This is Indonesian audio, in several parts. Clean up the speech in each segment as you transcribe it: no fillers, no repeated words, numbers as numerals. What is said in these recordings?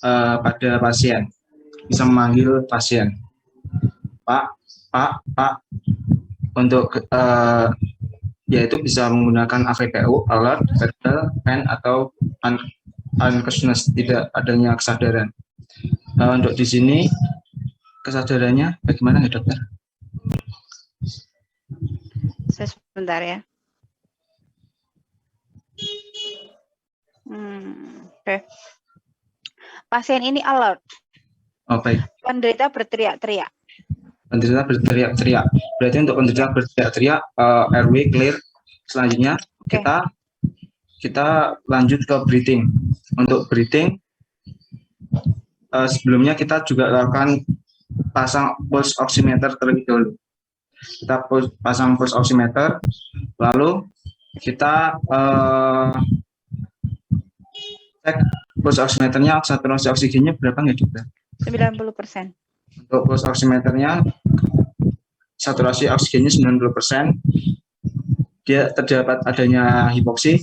pada pasien, bisa memanggil pasien, Pak, Pak, untuk yaitu bisa menggunakan AVPU, alert, vital, pain, atau unconsciousness, tidak adanya kesadaran. Untuk di sini kesadarannya bagaimana ya dokter? Sebentar ya. Oke. Pasien ini alert. Oh, baik. Penderita berteriak-teriak. Penderita berteriak-teriak. Berarti untuk penderita berteriak-teriak, airway clear. Selanjutnya kita lanjut ke breathing. Untuk breathing, sebelumnya kita juga lakukan pasang pulse oximeter terlebih dahulu. Kita pasang pulse oximeter, lalu kita cek pulse oximeternya, saturasi oksigennya berapa nggak dokter? 90%. Untuk pulse oximeternya, saturasi oksigennya 90%. Dia terdapat adanya hipoksi,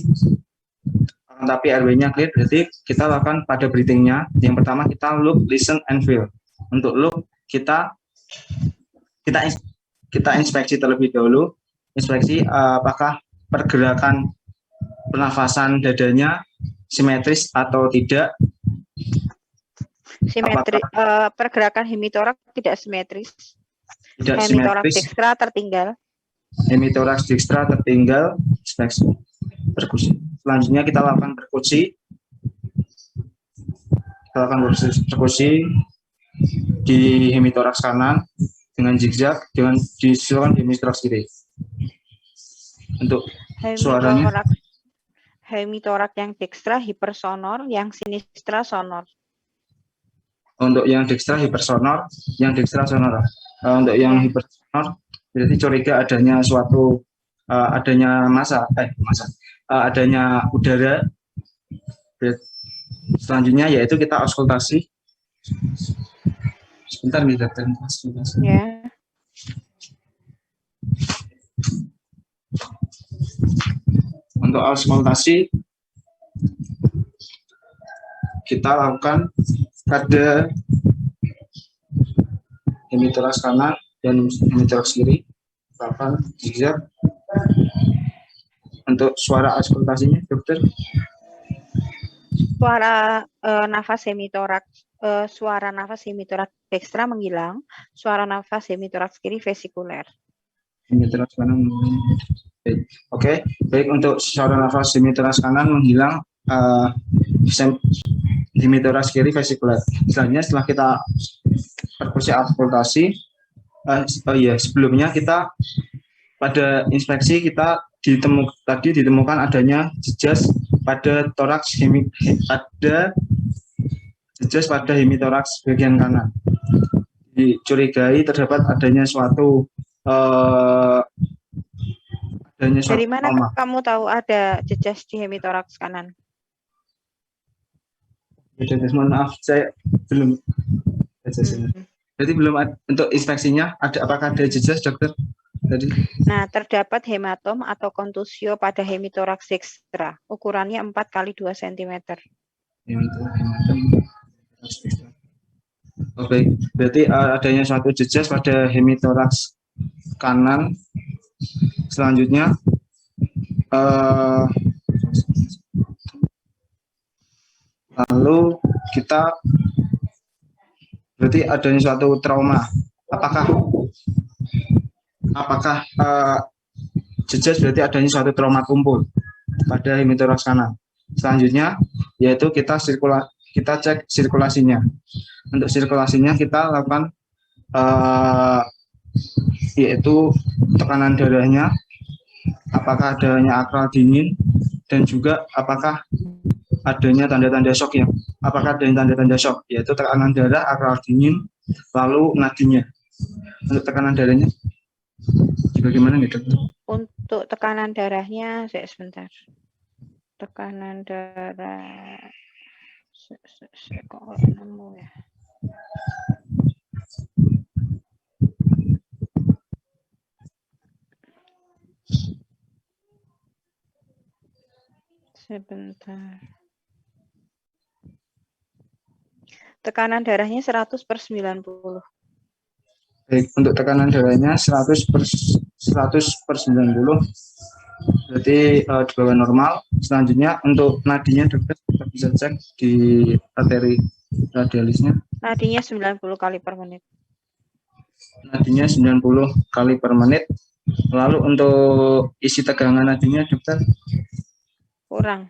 tapi airway-nya clear, berarti kita lakukan pada breathing-nya. Yang pertama kita look, listen, and feel. Untuk look, kita inspeksi terlebih dahulu. Inspeksi apakah pergerakan pernafasan dadanya simetris atau tidak. Simetris, pergerakan hemitoraks tidak simetris. Tidak hemitoraks simetris. dekstra tertinggal. Hemitoraks dekstra tertinggal. Perkusi. Selanjutnya kita lakukan perkusi. Kita lakukan perkusi di hemitoraks kanan dengan zigzag, dengan disusun di hemitoraks kiri. Untuk suaranya, hemitoraks yang dekstra hipersonor, yang sinistra sonor. Untuk yang dekstra hipersonor, yang dekstra sonor. Untuk yang hipersonor berarti curiga adanya suatu adanya adanya udara. Selanjutnya yaitu kita auskultasi. Sebentar nih dokter. Ya. Untuk auskultasi kita lakukan pada hemitoraks kanan dan hemitoraks kiri, bahkan zigzag. Untuk suara auskultasinya dokter? Suara nafas hemitoraks, suara nafas hemitoraks dekstra menghilang, suara nafas hemitoraks kiri vesikuler. Hemitoraks kanan. Oke, baik. Untuk suara nafas hemitoraks kanan menghilang, hemitoraks kiri vesikuler. Selanjutnya setelah kita perkusi auskultasi, sebelumnya kita pada inspeksi kita ditemukan adanya jejas pada toraks pada hemitoraks bagian kanan. Dicurigai terdapat adanya suatu dari mana kamu tahu ada jejas di hemitoraks kanan? Mohon maaf, saya belum. Berarti belum untuk inspeksinya apakah ada jejas dokter? Tadi. Nah, terdapat hematom atau kontusio pada hemitoraks dekstra. Ukurannya 4x2 cm. Oke, berarti adanya suatu jejas pada hemitoraks kanan. Selanjutnya lalu kita berarti adanya suatu trauma. Apakah jejas berarti adanya suatu trauma tumpul pada hemitoraks kanan. Selanjutnya yaitu kita cek sirkulasinya. Untuk sirkulasinya kita lakukan yaitu tekanan darahnya, apakah adanya akral dingin, dan juga apakah adanya tanda-tanda shock ya. Apakah adanya tanda-tanda shock, yaitu tekanan darah, akral dingin, lalu nadinya. Untuk tekanan darahnya bagaimana nih dokter? Untuk tekanan darahnya, sebentar. Tekanan darah, kok nemu ya? Sebentar. Tekanan darahnya 100/90. Baik, untuk tekanan darahnya 100/90, berarti di bawah normal. Selanjutnya untuk nadinya dokter, kita bisa cek di arteri radialisnya. Nadinya 90 kali per menit. Nadinya 90 kali per menit. Lalu untuk isi tegangan nadinya dokter? Kurang.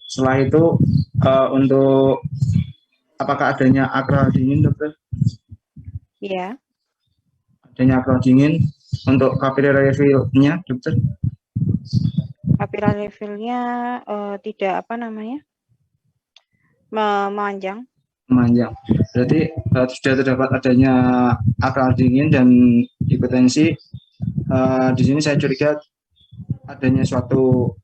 Setelah itu untuk apakah adanya akral dingin dokter? Iya. Adanya akral dingin. Untuk capillary level-nya dokter? Capillary level-nya tidak memanjang. Berarti sudah terdapat adanya akral dingin dan hipertensi. Di sini saya curiga adanya suatu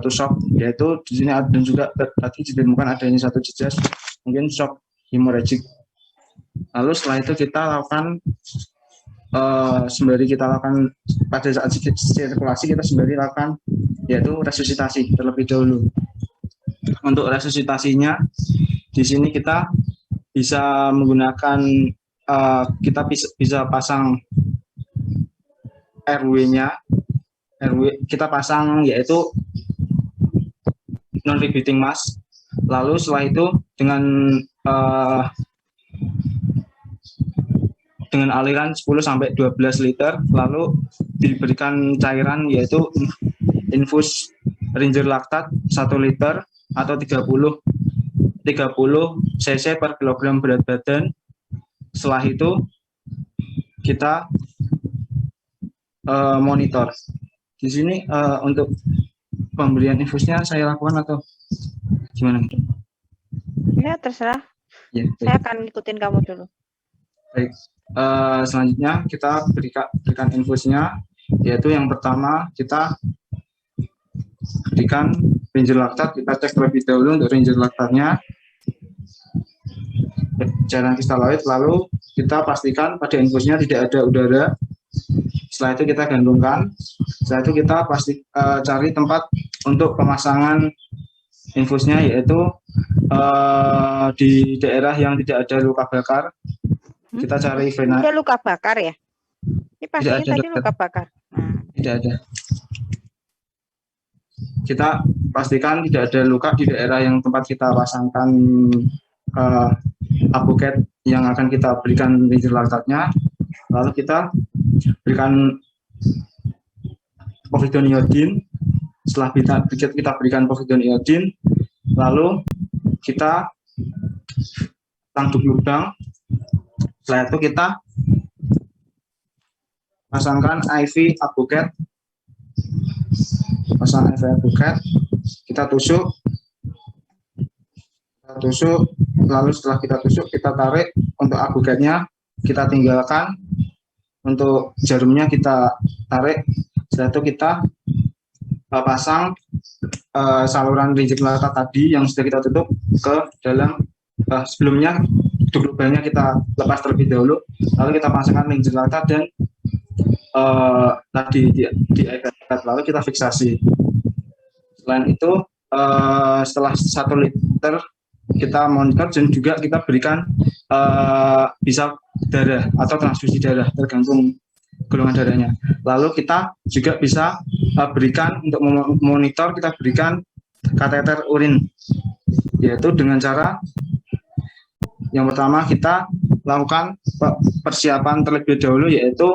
shock, yaitu di sini dan juga tadi ditemukan adanya satu jejas mungkin shock hemorrhagic. Lalu setelah itu kita lakukan sembari kita lakukan pada saat sirkulasi, kita sembari lakukan yaitu resusitasi terlebih dahulu. Untuk resusitasinya di sini kita bisa menggunakan kita bisa pasang RW-nya. Kita pasang yaitu non rebreathing mask. Lalu setelah itu dengan aliran 10-12 liter, lalu diberikan cairan yaitu infus Ringer laktat 1 liter atau 30 cc per kilogram berat badan. Setelah itu kita monitor. Di sini untuk pemberian infusnya saya lakukan atau gimana? Ya, terserah. Ya, saya akan ngikutin kamu dulu. Baik. Selanjutnya kita berikan infusnya, yaitu yang pertama kita berikan Ringer laktat. Kita cek terlebih dahulu untuk Ringer laktatnya, cairan kristaloid. Lalu kita pastikan pada infusnya tidak ada udara. Setelah itu kita gantungkan. Setelah itu kita cari tempat untuk pemasangan infusnya, yaitu di daerah yang tidak ada luka bakar. Kita cari vena. Ada luka bakar ya? Ini pastinya tadi luka bakar. Tidak ada. Kita pastikan tidak ada luka di daerah yang tempat kita pasangkan apoket yang akan kita berikan Ringer laktatnya. Lalu kita berikan povidone iodine. Setelah kita berikan povidone iodine, lalu kita tanggup lubang. Setelah itu kita pasangkan IV apoket. Kita tusuk, lalu setelah kita tusuk, kita tarik. Untuk aboketnya kita tinggalkan, untuk jarumnya kita tarik. Setelah itu kita pasang saluran Ringer laktat tadi yang sudah kita tutup ke dalam. Sebelumnya duk lubangnya kita lepas terlebih dahulu, lalu kita pasangkan Ringer laktat dan tadi di iPad, lalu kita fiksasi. Selain itu setelah 1 liter kita monitor dan juga kita berikan bisa darah atau transfusi darah tergantung golongan darahnya. Lalu kita juga bisa berikan untuk memonitor, kita berikan kateter urin, yaitu dengan cara yang pertama kita lakukan persiapan terlebih dahulu, yaitu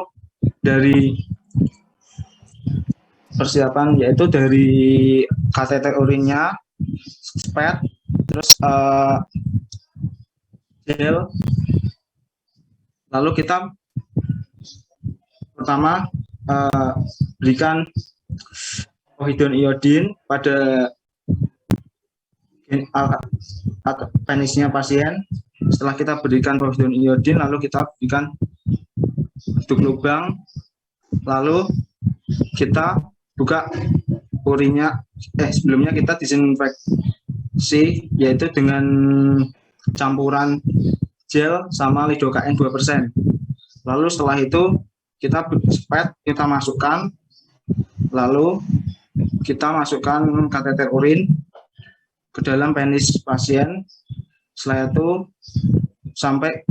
dari kateter urinnya, spet, terus gel. Lalu kita pertama berikan povidone iodine pada penisnya pasien. Setelah kita berikan povidone iodine, lalu kita berikan duk lubang, lalu kita buka urinnya. Sebelumnya kita disinfeksi, yaitu dengan campuran gel sama lidocaine 2%. Lalu setelah itu kita spet, kita masukkan, lalu kita masukkan kateter urin ke dalam penis pasien. Setelah itu sampai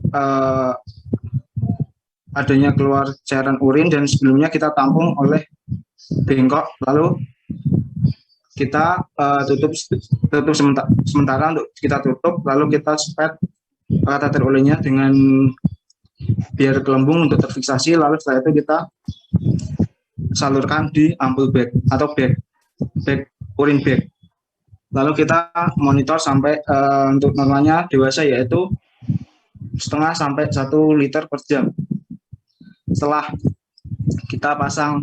adanya keluar cairan urin dan sebelumnya kita tampung oleh bengkok, lalu kita tutup sementara untuk kita tutup, lalu kita spet kateter urinnya dengan biar gelembung untuk terfiksasi, lalu setelah itu kita salurkan di ampul bag atau bag urin bag. Lalu kita monitor sampai untuk normalnya dewasa yaitu setengah sampai 1 liter per jam. Setelah kita pasang,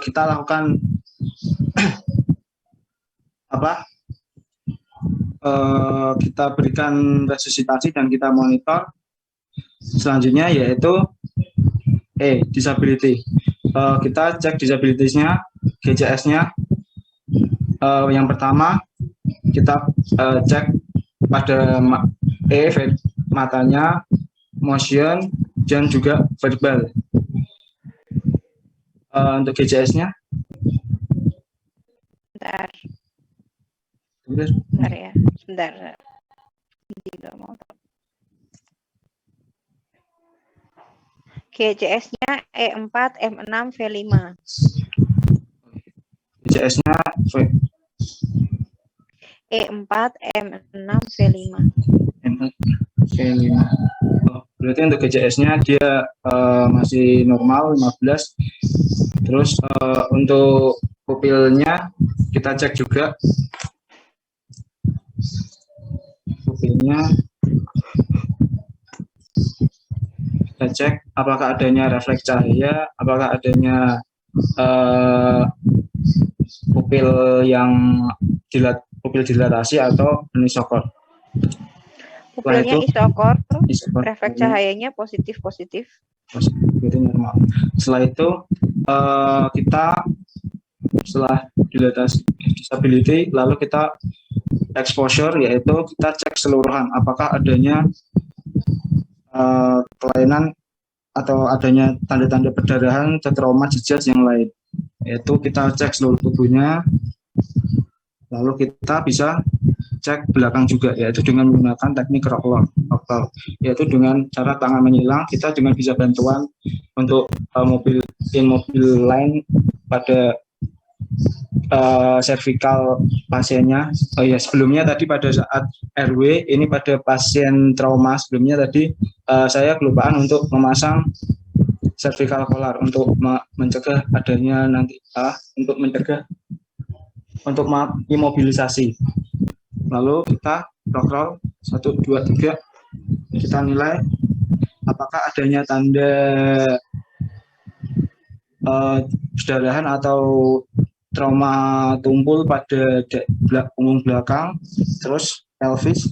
kita lakukan kita berikan resusitasi dan kita monitor. Selanjutnya yaitu disability. Kita cek disabilitasnya, GCS-nya. Yang pertama kita cek pada matanya, motion, dan juga verbal. Untuk GCS-nya, Sebentar ya, sebentar. GCS-nya E4, M6, V5. GCS-nya E4, M6, V5. V5. Berarti untuk GCS-nya dia masih normal 15. Terus untuk pupilnya kita cek juga. Pupilnya kita cek apakah adanya refleks cahaya, apakah adanya pupil yang pupil dilatasi atau anisokor. Pupilnya isokor, refleks cahayanya positif. Itu normal. Setelah itu kita setelah dilatasi disability, lalu kita exposure, yaitu kita cek keseluruhan apakah adanya kelainan atau adanya tanda-tanda perdarahan atau trauma jejas yang lain, yaitu kita cek seluruh tubuhnya, lalu kita bisa cek belakang juga, yaitu dengan menggunakan teknik rocklock, yaitu dengan cara tangan menyilang kita juga bisa bantuan untuk mobil lain pada servikal pasiennya. Sebelumnya tadi pada saat RW ini pada pasien trauma sebelumnya tadi saya kelupaan untuk memasang servikal kolar untuk mencegah adanya nanti untuk imobilisasi. Lalu kita roll 1, 2, 3, kita nilai apakah adanya tanda perdarahan atau trauma tumpul pada punggung belakang, terus pelvis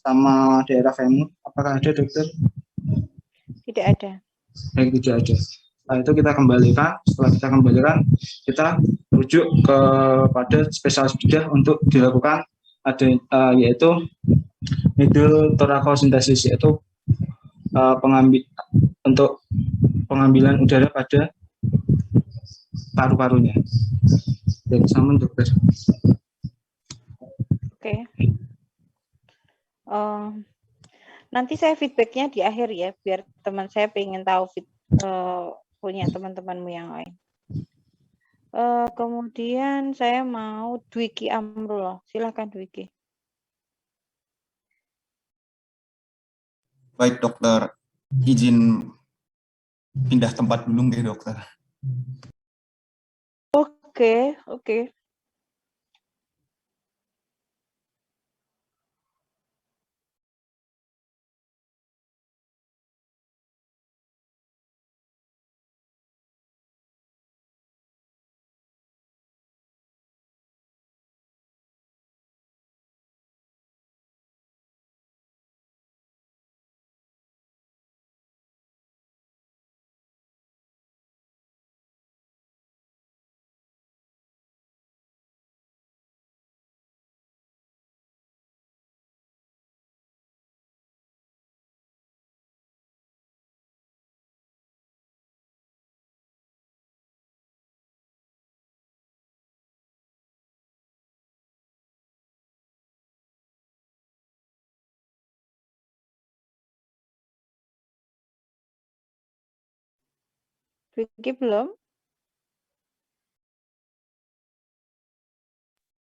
sama daerah femur. Apakah ada, dokter? Tidak ada. Baik, tidak ada. Setelah itu kita kembalikan. Setelah kita kembalikan, kita rujuk kepada spesialis bedah untuk dilakukan yaitu middle thoracocentesis, yaitu untuk pengambilan udara pada paru-parunya. Dan sama, dokter. Oke. Nanti saya feedbacknya di akhir ya, biar teman saya pengen tahu punya teman-temanmu yang lain. Kemudian saya mau Dwiki Amrullah. Silakan Dwiki. Baik, dokter. Izin pindah tempat dulu nggih, dokter? Oke. Vicky belum?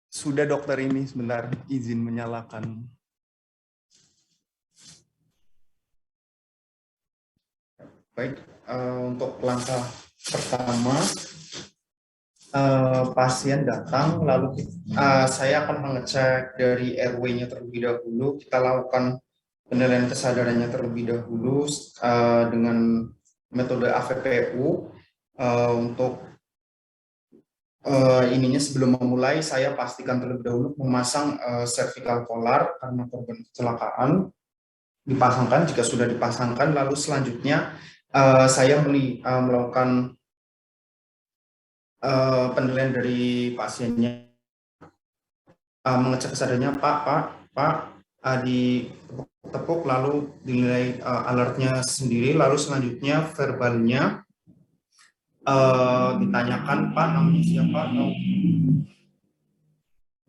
Sudah dokter, ini sebentar izin menyalakan. Baik, untuk langkah pertama, pasien datang, lalu saya akan mengecek dari RW-nya terlebih dahulu. Kita lakukan penilaian kesadarannya terlebih dahulu dengan metode AVPU. Untuk ininya sebelum memulai, saya pastikan terlebih dahulu memasang cervical collar karena korban kecelakaan. Dipasangkan, jika sudah dipasangkan, lalu selanjutnya saya melakukan penilaian dari pasiennya, mengecek kesadarannya, Pak, ditepuk, lalu dinilai alertnya sendiri, lalu selanjutnya verbalnya ditanyakan, Pak,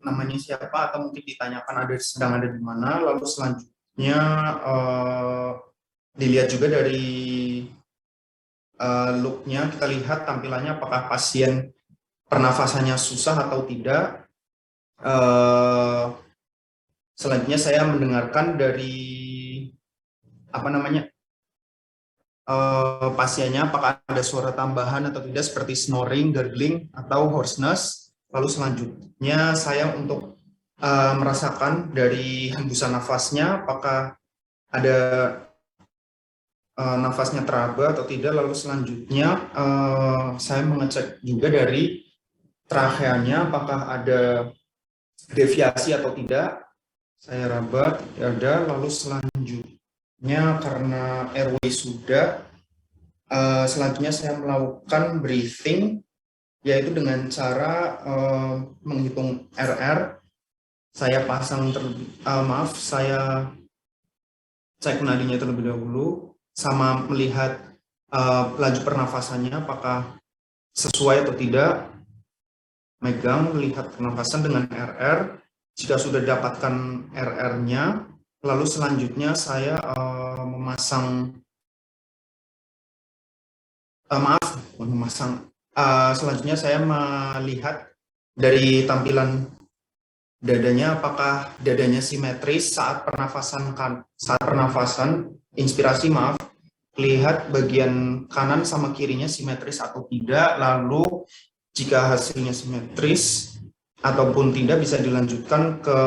namanya siapa, atau mungkin ditanyakan sedang ada di mana, lalu selanjutnya dilihat juga dari look-nya, kita lihat tampilannya apakah pasien pernafasannya susah atau tidak. Selanjutnya saya mendengarkan dari pasiennya apakah ada suara tambahan atau tidak seperti snoring, gurgling, atau hoarseness. Lalu selanjutnya saya untuk merasakan dari hembusan nafasnya apakah ada nafasnya teraba atau tidak. Lalu selanjutnya saya mengecek juga dari tracheanya apakah ada deviasi atau tidak. Saya raba, tidak ada. Lalu selanjutnya karena airway sudah, selanjutnya saya melakukan breathing, yaitu dengan cara menghitung RR. Saya pasang saya cek nadinya terlebih dahulu, sama melihat laju pernafasannya apakah sesuai atau tidak. Megang, melihat pernafasan dengan RR. Jika sudah dapatkan RR-nya, lalu selanjutnya saya selanjutnya saya melihat dari tampilan dadanya apakah dadanya simetris saat pernafasan inspirasi, lihat bagian kanan sama kirinya simetris atau tidak. Lalu jika hasilnya simetris ataupun tidak, bisa dilanjutkan ke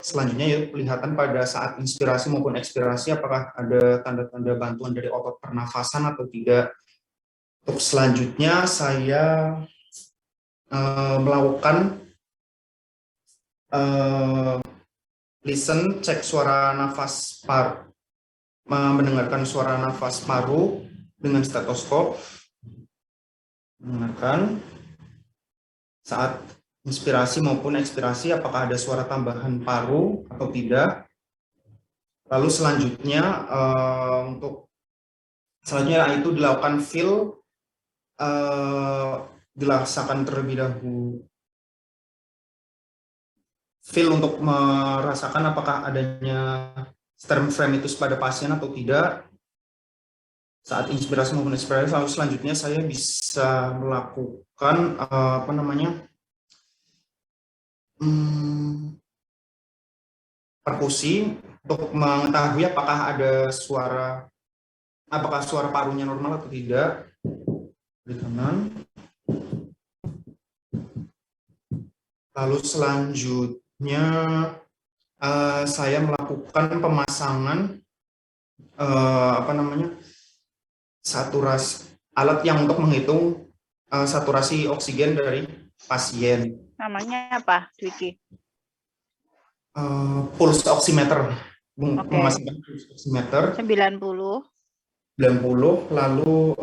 selanjutnya, yaitu kelihatan pada saat inspirasi maupun ekspirasi apakah ada tanda-tanda bantuan dari otot pernafasan atau tidak. Untuk selanjutnya saya melakukan listen, cek suara nafas mendengarkan suara nafas paru dengan stetoskop. Mendengarkan saat inspirasi maupun ekspirasi apakah ada suara tambahan paru atau tidak. Lalu selanjutnya itu dilakukan feel, dilaksanakan terlebih dahulu feel untuk merasakan apakah adanya sternophlebitis pada pasien atau tidak saat inspirasi maupun ekspirasi. Lalu selanjutnya saya bisa melakukan perkusi untuk mengetahui apakah suara parunya normal atau tidak. Di kanan. Lalu selanjutnya saya melakukan pemasangan saturasi, alat yang untuk menghitung saturasi oksigen dari pasien. Namanya apa, Dwiki? Pulse oximeter. Oke. Memasangkan pulse oximeter 90. Lalu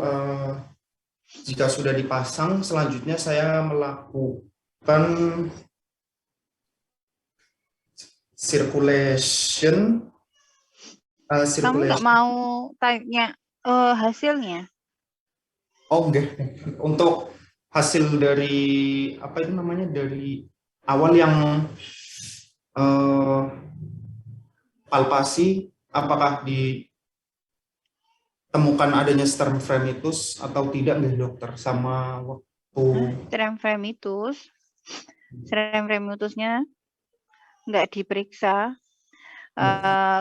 jika sudah dipasang, selanjutnya saya melakukan circulation. Kamu nggak mau tanya hasilnya? Oh enggak, untuk hasil dari dari awal yang palpasi, apakah di temukan adanya sternfremitus atau tidak nggih dokter sama waktu Stremfremitusnya nggak diperiksa.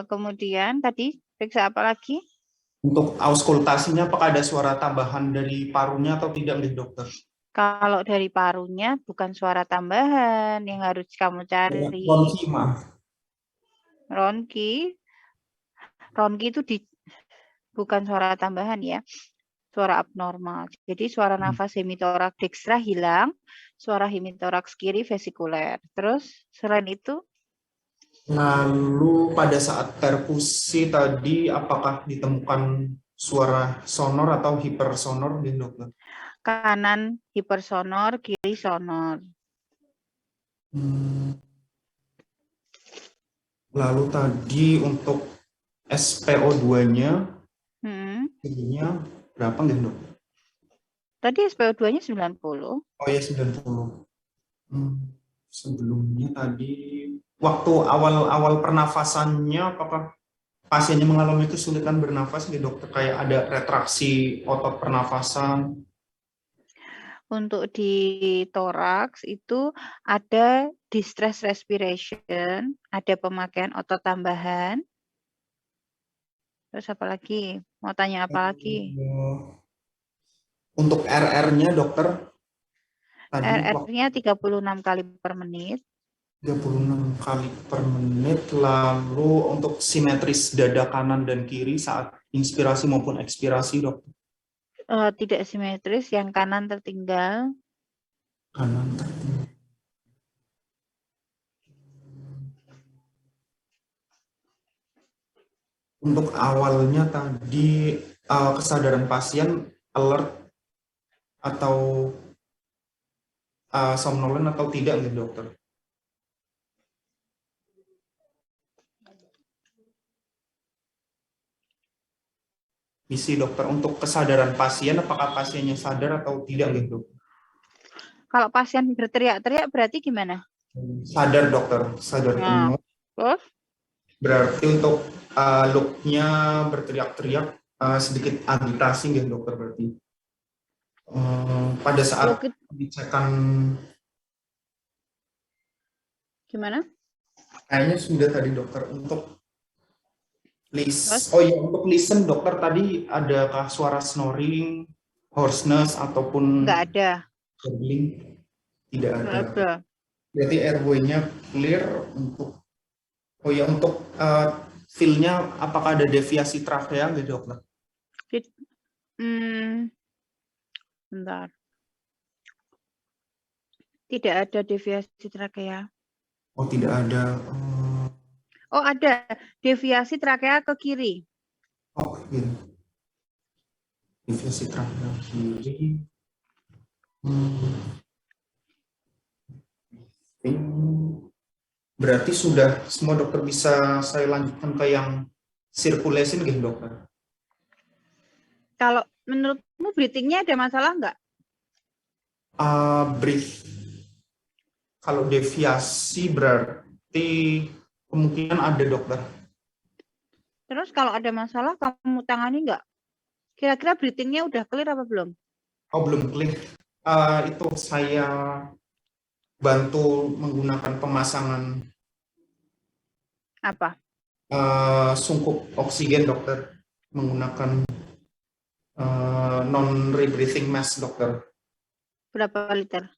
Kemudian tadi periksa apa lagi? untuk auskultasinya apakah ada suara tambahan dari parunya atau tidak nggih dokter? Kalau dari parunya bukan suara tambahan yang harus kamu cari. Ronki, maaf. Ronki itu bukan suara tambahan ya, suara abnormal. Jadi suara nafas hemitoraks dekstra hilang, suara hemitoraks kiri vesikuler. Terus selain itu? Lalu pada saat perkusi tadi apakah ditemukan suara sonor atau hipersonor nggih dokter? Kanan hipersonor, kiri sonor. Lalu tadi untuk SPO2-nya, ininya berapa nggih dok? Tadi SPO2-nya 90. Oh ya 90. Sebelumnya tadi waktu awal-awal pernafasannya apakah pasiennya mengalami kesulitan bernafas nggih dokter? Kayak ada retraksi otot pernafasan? Untuk di toraks itu ada distress respiration, ada pemakaian otot tambahan. Terus apa lagi? Mau tanya apa lagi? Untuk RR-nya dokter? RR-nya 36 kali per menit. 36 kali per menit. Lalu untuk simetris dada kanan dan kiri saat inspirasi maupun ekspirasi dokter? Tidak simetris, yang kanan tertinggal. Kanan tertinggal. Untuk awalnya tadi kesadaran pasien alert atau somnolen atau tidak nih dokter? Isi dokter untuk kesadaran pasien, apakah pasiennya sadar atau tidak nih dok? Kalau pasien berteriak-teriak berarti gimana? Sadar dokter, sadar penuh. Terus? Berarti untuk look-nya berteriak-teriak sedikit agitasi nggih dokter berarti. Pada saat pengecekan gimana? Kayaknya sudah tadi dokter untuk untuk listen dokter tadi adakah suara snoring, hoarseness ataupun nggak ada. Gurgling? Tidak ada. Nggak ada. Berarti airway-nya clear untuk untuk feel-nya apakah ada deviasi trakea nggak dokter? Bentar. Tidak ada deviasi trakea. Oh, tidak ada. Oh, ada deviasi trakea ke kiri. Oh, kiri. Deviasi trakea kiri. Berarti sudah semua dokter bisa saya lanjutkan ke yang circulation gitu dokter? Kalau menurutmu breathing-nya ada masalah nggak? Breathe. Kalau deviasi berarti kemungkinan ada dokter. Terus kalau ada masalah kamu tangani nggak? Kira-kira breathing-nya udah clear apa belum? Oh, belum clear. Itu saya bantu menggunakan pemasangan apa? Sungkup oksigen dokter, menggunakan non-rebreathing mask dokter. Berapa liter?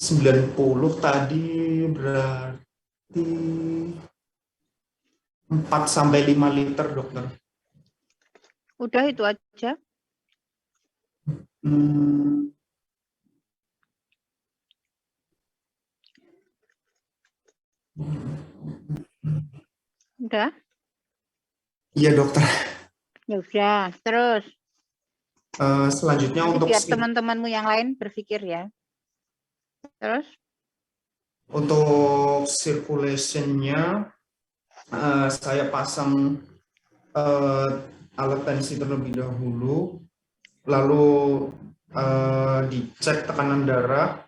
90 tadi berarti 4-5 liter dokter. Udah itu aja. Udah? Iya dokter. Ya udah, terus. Selanjutnya nanti untuk biar teman-temanmu yang lain berpikir ya. Terus? Untuk circulation-nya saya pasang alat tensi terlebih dahulu, lalu dicek tekanan darah.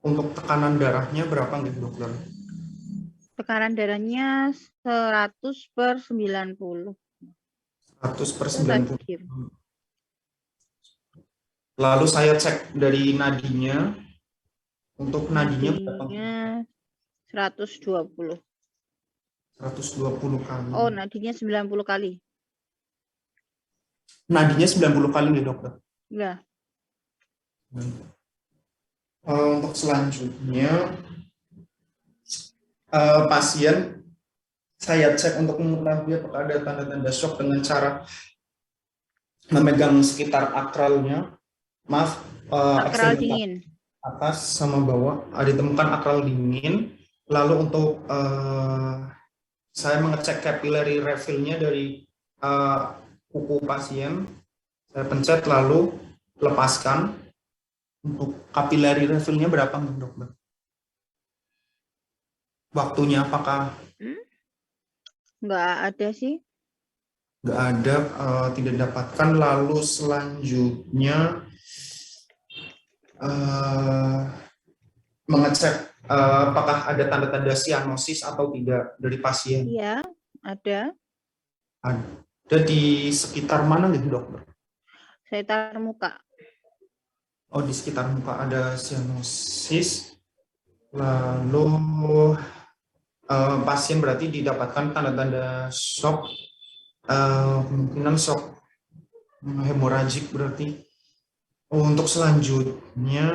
Untuk tekanan darahnya berapa nih dokter? Tekanan darahnya 100/90. 100/90. Stadium. Lalu saya cek dari nadinya. Untuk nadinya berapa? Nadinya 120. 120 kali. Oh, nadinya 90 kali. Nadinya 90 kali nih, dokter. Ya. Untuk selanjutnya, pasien saya cek untuk mengetahui apakah ada tanda-tanda shock dengan cara memegang sekitar akralnya. Maaf, Akral ekstremis dingin. atas sama bawah ditemukan akral dingin. Lalu untuk saya mengecek capillary refill-nya dari kuku pasien. Saya pencet lalu lepaskan. Untuk capillary refill-nya berapa, dokter? Waktunya apakah? Nggak ada sih. Nggak ada, tidak dapatkan. Lalu selanjutnya mengecek apakah ada tanda-tanda sianosis atau tidak dari pasien. Iya, ada. Ada di sekitar mana nih, dokter? Sekitar muka. Oh, di sekitar muka ada sianosis. Lalu pasien berarti didapatkan tanda-tanda shock, kemungkinan shock hemoragik berarti. Untuk selanjutnya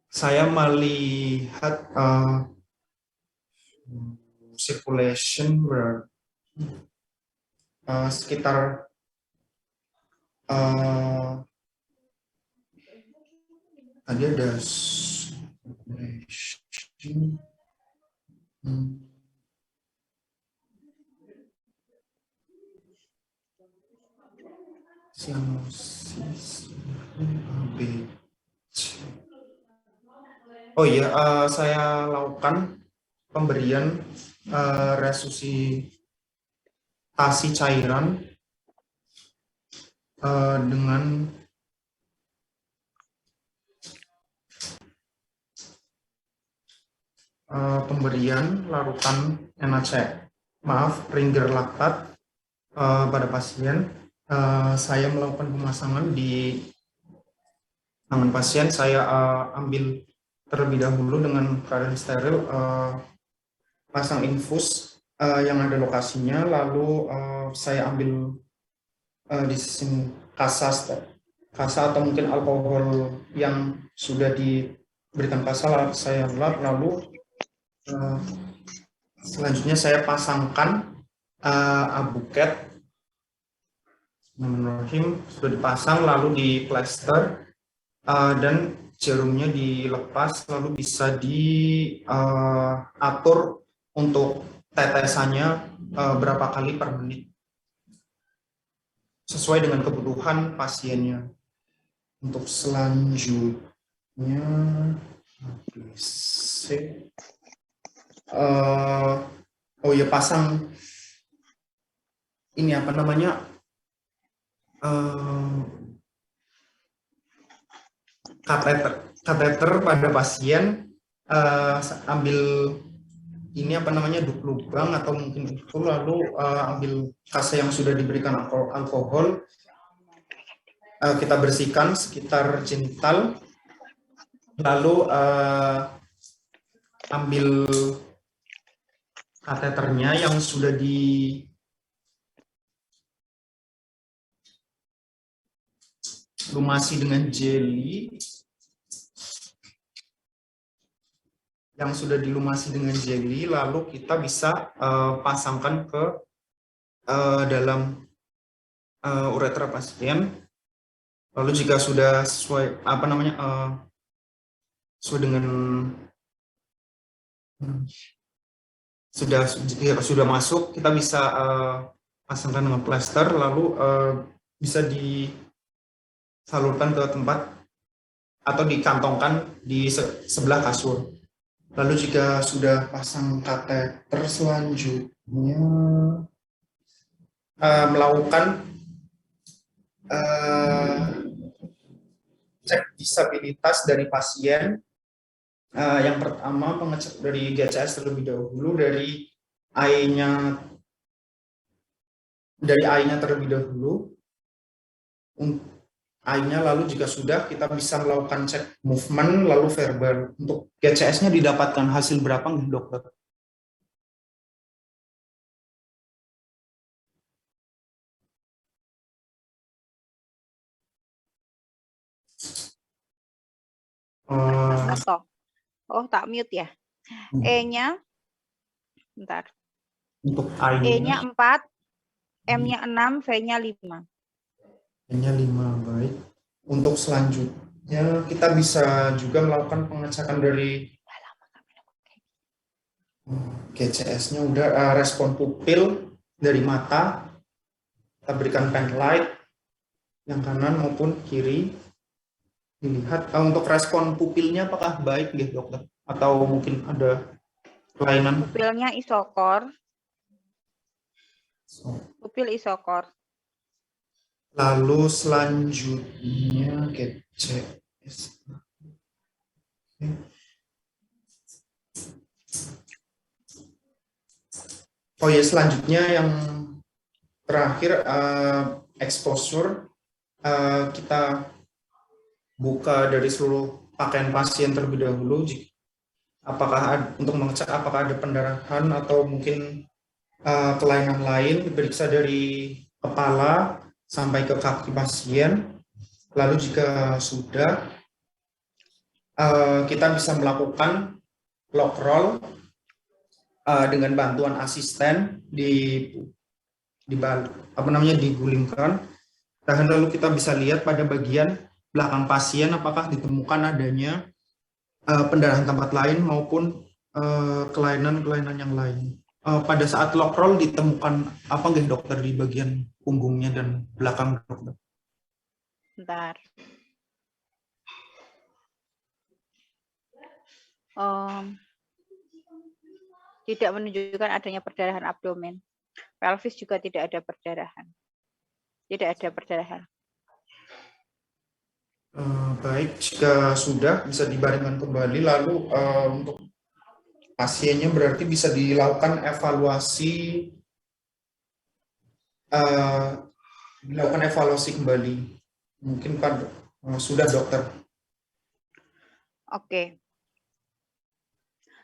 saya melihat circulation sekitar tadi ada circulation. Sianosis Oh iya, saya lakukan pemberian resusitasi cairan dengan pemberian larutan NaCl, Ringer laktat pada pasien. Saya melakukan pemasangan di tangan pasien. Saya ambil terlebih dahulu dengan keadaan steril, pasang infus yang ada lokasinya, lalu saya ambil di sini kasa atau mungkin alkohol yang sudah diberikan kasa, saya lap, lalu selanjutnya saya pasangkan abuket. Bismillahirrahmanirrahim, sudah dipasang lalu di plester dan jarumnya dilepas, lalu bisa diatur untuk tetesannya berapa kali per menit sesuai dengan kebutuhan pasiennya. Untuk selanjutnya oh ya, pasang ini apa namanya, kateter pada pasien, ambil ini apa namanya, duk lubang atau mungkin itu, lalu ambil kasa yang sudah diberikan alkohol, kita bersihkan sekitar genital, lalu ambil kateternya yang sudah dilumasi dengan jelly, lalu kita bisa pasangkan ke dalam uretra pasien. Lalu jika sudah sesuai apa namanya, sesuai dengan sudah masuk, kita bisa pasangkan dengan plester, lalu bisa disalurkan ke tempat atau dikantongkan di sebelah kasur. Lalu jika sudah pasang kateter, selanjutnya melakukan cek disabilitas dari pasien. Yang pertama, mengecek dari GCS terlebih dahulu, dari AI-nya dari I-nya terlebih dahulu. I-nya lalu jika sudah kita bisa melakukan cek movement lalu verbal. Untuk GCS-nya didapatkan hasil berapa nih dokter? Atau, oh tak mute ya. E-nya, bentar. Untuk E-nya I-nya 4, M-nya 6, V-nya 5. hanya 5, baik. Untuk selanjutnya kita bisa juga melakukan pengecekan dari GCS-nya udah respon pupil dari mata. Kita berikan pen light yang kanan maupun kiri. Dilihat untuk respon pupilnya apakah baik ya dokter? Atau mungkin ada kelainan? Pupilnya isokor. Pupil isokor. Lalu selanjutnya GCS. Oh ya, selanjutnya yang terakhir exposure. Kita buka dari seluruh pakaian pasien terlebih dahulu. Apakah untuk mengecek apakah ada pendarahan atau mungkin kelainan lain, diperiksa dari kepala sampai ke kaki pasien. Lalu jika sudah, kita bisa melakukan lock roll dengan bantuan asisten digulingkan. Dan lalu kita bisa lihat pada bagian belakang pasien apakah ditemukan adanya pendarahan tempat lain maupun kelainan-kelainan yang lain. Pada saat lock roll ditemukan apa nggih dokter di bagian punggungnya dan belakang dokter? Bentar. Tidak menunjukkan adanya perdarahan abdomen. Pelvis juga tidak ada perdarahan. Tidak ada perdarahan. Baik, jika sudah bisa dibaringkan kembali. Lalu untuk pasiennya berarti bisa dilakukan evaluasi kembali. Mungkin Pak sudah dokter. Oke.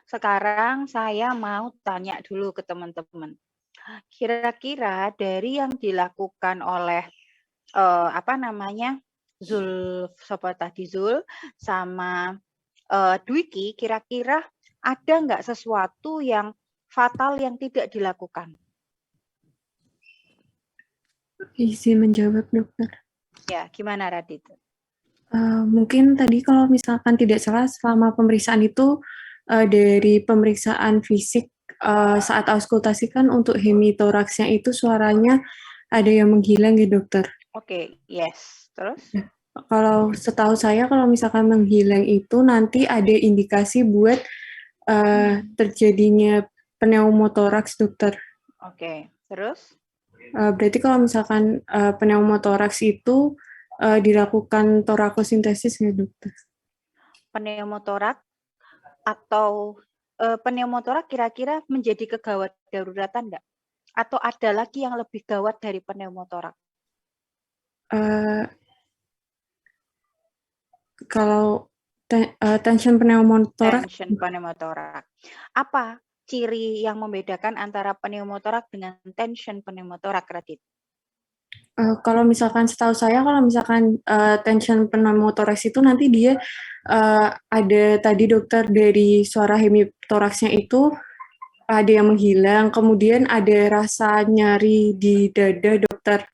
Sekarang saya mau tanya dulu ke teman-teman. Kira-kira dari yang dilakukan oleh Zul, sobat tadi Zul sama Dwiki, kira-kira ada nggak sesuatu yang fatal yang tidak dilakukan? Izin menjawab dokter. Ya, gimana Radit? Mungkin tadi kalau misalkan tidak salah selama pemeriksaan itu dari pemeriksaan fisik saat auskultasi kan untuk hemitoraksnya itu suaranya ada yang menghilang ya dokter. Oke, yes. Terus? Kalau setahu saya kalau misalkan menghilang itu nanti ada indikasi buat terjadinya pneumotoraks dokter. Oke, terus? Berarti kalau misalkan pneumotoraks itu dilakukan torakosintesis nggak dokter? Pneumotorak atau pneumotorak kira-kira menjadi kegawat daruratan enggak? Atau ada lagi yang lebih gawat dari pneumotorak? Kalau tension pneumotorak. Tension pneumotorak. Apa ciri yang membedakan antara pneumotorak dengan tension pneumotorak, Radit? Kalau misalkan setahu saya, kalau misalkan tension pneumotoraks itu nanti dia ada tadi dokter dari suara hemitoraksnya itu ada yang menghilang, kemudian ada rasa nyari di dada dokter.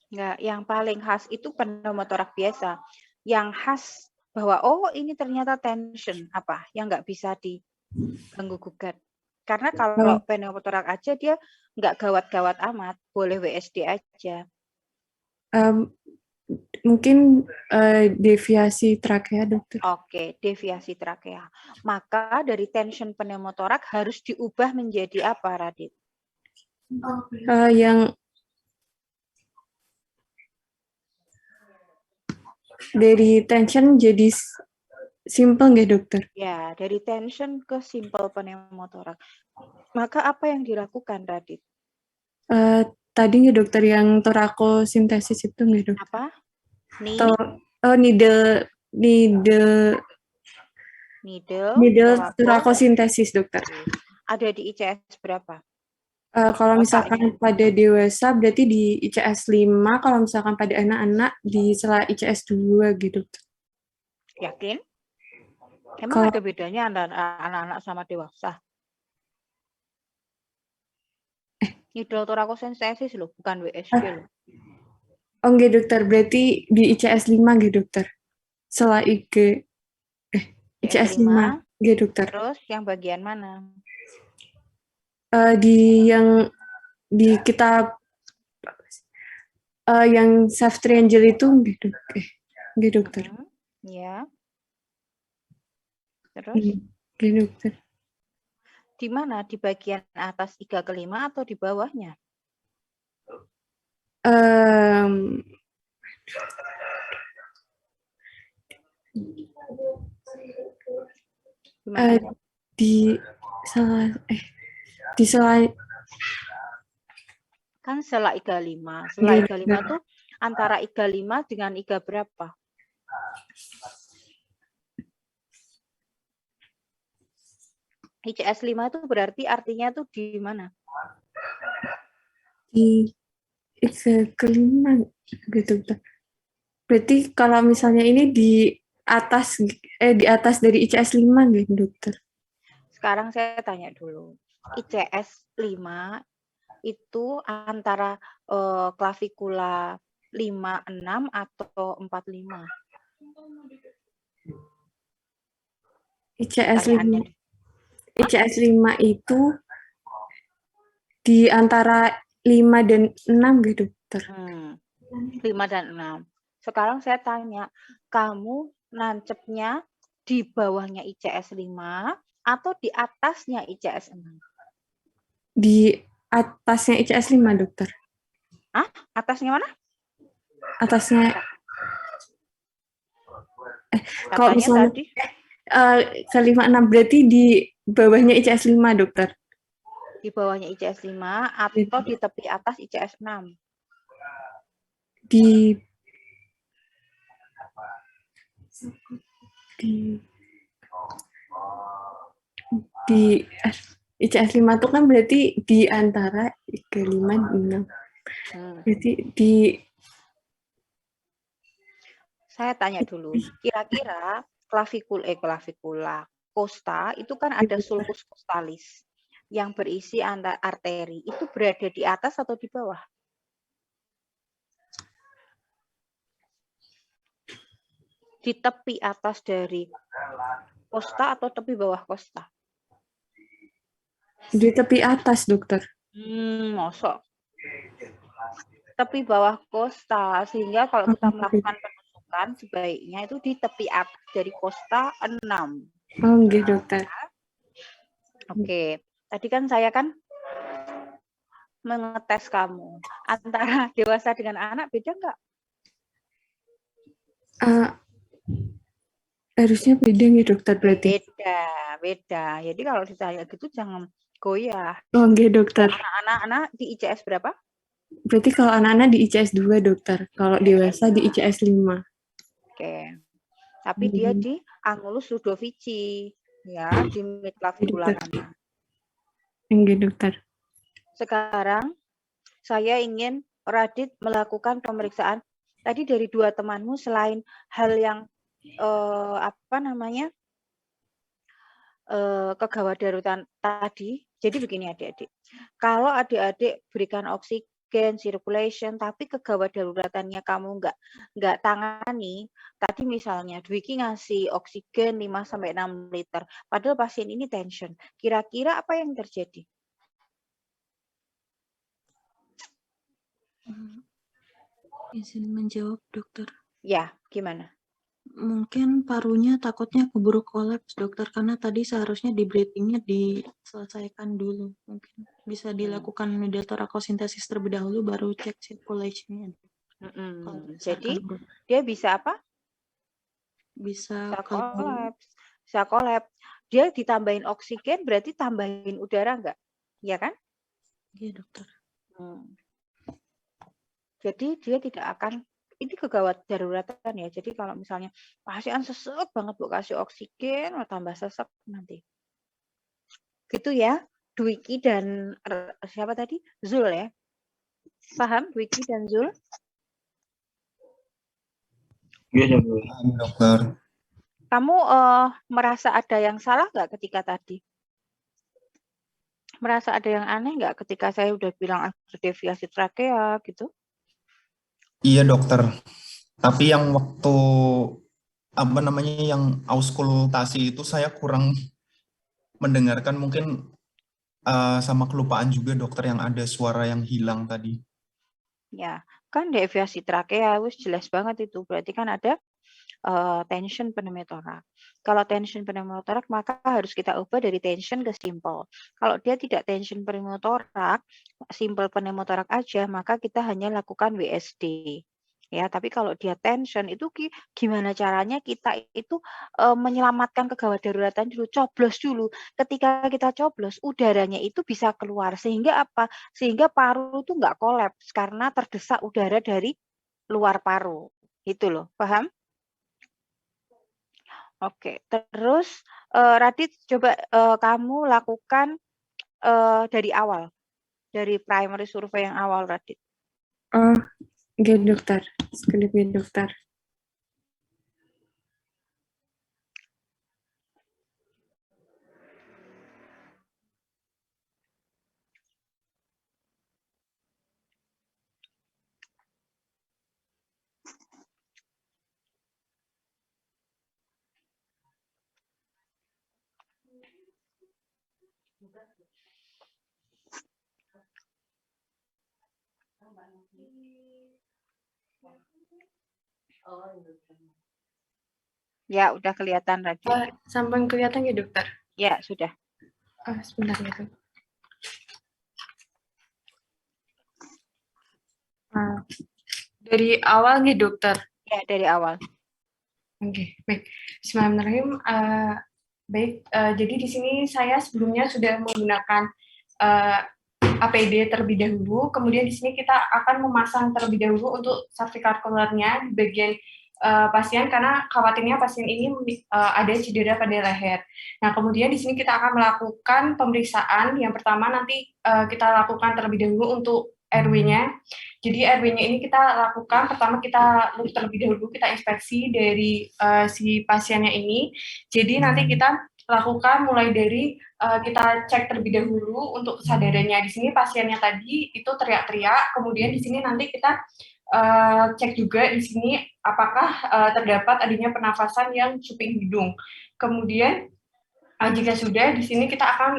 Enggak, yang paling khas itu pneumotorak biasa. Yang khas bahwa oh ini ternyata tension apa yang nggak bisa diganggu gugat. Karena kalau pneumotorak aja dia nggak gawat-gawat amat, boleh WSD aja. Mungkin deviasi trakea dokter. Oke, deviasi trakea. Maka dari tension pneumotorak harus diubah menjadi apa, Radit? Yang dari tension jadi simple nggak dokter? Ya, dari tension ke simple pneumotorak. Maka apa yang dilakukan, Radit? Tadi nggak dokter yang torakosintesis itu nggak dok? Apa? Needle Needle torako. torakosintesis dokter. Ada di ICS berapa? Kalau misalkan pada dewasa berarti di ICS 5, kalau misalkan pada anak-anak di sela ICS 2 gitu. Yakin? Emang ada bedanya antara anak-anak sama dewasa? Needle torakosintesis loh, bukan WSP loh. Oh enggak dokter, berarti di ICS 5 enggak dokter? Sela ICS 5 enggak dokter. Terus yang bagian mana? Di kitab yang Safe Triangle itu enggak dokter. Ya. Terus? Enggak dokter. Di mana? Di bagian atas IGA kelima atau di bawahnya? Di sela kan sela IGA 5. Sela IGA 5 tuh antara IGA 5 dengan IGA berapa? ICS 5 itu berarti artinya tuh di mana? Di IGA kelima gitu. Berarti kalau misalnya ini di atas dari ICS 5 gitu dokter. Sekarang saya tanya dulu. ICS 5 itu antara klavikula 5-6 atau 4-5? ICS 5 itu di antara 5 dan 6 gitu dokter. 5 dan 6. Sekarang saya tanya, kamu nancepnya di bawahnya ICS 5 atau di atasnya ICS 6? Di atasnya ICS 5 dokter. Atasnya mana? Atasnya. Kalau misalnya tadi ke 5-6 berarti di bawahnya ICS 5 dokter. Di bawahnya ICS 5 atau di tepi atas ICS 6? Di ICS 5 itu kan berarti di antara 5 dan 6. Berarti di Saya tanya dulu, kira-kira klavikula kosta itu kan ada sulcus costalis yang berisi antar arteri, itu berada di atas atau di bawah? Di tepi atas dari kosta atau tepi bawah kosta? Di tepi atas dokter. Mosok. Tepi bawah kosta, sehingga kalau kita melakukan penusukan sebaiknya itu di tepi atas dari kosta 6. Oke dokter. Oke, tadi kan saya mengetes kamu. Antara dewasa dengan anak beda nggak? Harusnya beda nih dokter berarti. Beda. Jadi kalau ditanya gitu jangan goyah. Oke dokter. Anak-anak di ICS berapa? Berarti kalau anak-anak di ICS 2 dokter, kalau dewasa di ICS 5. Oke. Tapi dia di Angulus Ludovici, ya, di midclavicula kanan. Oke dokter. Sekarang saya ingin Radit melakukan pemeriksaan. Tadi dari 2 temanmu selain hal yang kegawat darurat tadi. Jadi begini adik-adik. Kalau adik-adik berikan oksigen, circulation, tapi kegawat daruratannya kamu nggak tangani, tadi misalnya Dwiki ngasih oksigen 5-6 liter, padahal pasien ini tension. Kira-kira apa yang terjadi? Izin menjawab dokter. Ya, gimana? Mungkin parunya takutnya keburu kolaps dokter, karena tadi seharusnya di breathing-nya diselesaikan dulu. Mungkin bisa dilakukan needle torakosintesis terlebih dahulu baru cek circulation-nya. Jadi dia bisa apa? Bisa kolaps. Dia ditambahin oksigen berarti tambahin udara enggak? Iya kan? Iya dokter. Jadi dia tidak akan, ini kegawat daruratan ya. Jadi kalau misalnya pasien sesek banget Bu kasih oksigen, tambah sesek nanti. Gitu ya. Dwiki dan siapa tadi? Zul ya. Paham Dwiki dan Zul? Iya, Bu. Dokter. Kamu merasa ada yang salah nggak ketika tadi? Merasa ada yang aneh nggak ketika saya udah bilang ada deviasi trakea gitu? Iya dokter. Tapi yang waktu apa namanya yang auskultasi itu saya kurang mendengarkan, mungkin sama kelupaan juga dokter, yang ada suara yang hilang tadi. Ya, kan deviasi trakea wis jelas banget itu. Berarti kan ada tension pneumotorak. Kalau tension pneumotorak maka harus kita ubah dari tension ke simple. Kalau dia tidak tension pneumotorak, simple pneumotorak aja, maka kita hanya lakukan WSD. Ya, tapi kalau dia tension itu gimana caranya kita itu menyelamatkan kegawat daruratan dulu, coblos dulu. Ketika kita coblos, udaranya itu bisa keluar sehingga apa? Sehingga paru itu nggak kolaps karena terdesak udara dari luar paru. Itu loh, paham? Oke, terus Radit coba kamu lakukan dari awal, dari primary survei yang awal Radit. Oh, oke dokter. Sekejap ya dokter. Ya, udah kelihatan Radit. Sampai kelihatan ya dokter? Ya, sudah. Sebentar ya dok. Dari awal nih dokter. Ya, dari awal. Oke, baik. Bismillahirrahmanirrahim. Baik, jadi di sini saya sebelumnya sudah menggunakan APD terlebih dahulu, kemudian di sini kita akan memasang terlebih dahulu untuk cervical-collarnya di bagian pasien, karena khawatirnya pasien ini ada cedera pada leher. Nah, kemudian di sini kita akan melakukan pemeriksaan. Yang pertama nanti kita lakukan terlebih dahulu untuk RW-nya. Jadi RW-nya ini kita lakukan, pertama kita terlebih dahulu kita inspeksi dari si pasiennya ini. Jadi nanti kita lakukan mulai dari kita cek terlebih dahulu untuk kesadarannya. Di sini pasiennya tadi itu teriak-teriak, kemudian di sini nanti kita cek juga di sini apakah terdapat adanya pernafasan yang cuping hidung. Kemudian jika sudah, di sini kita akan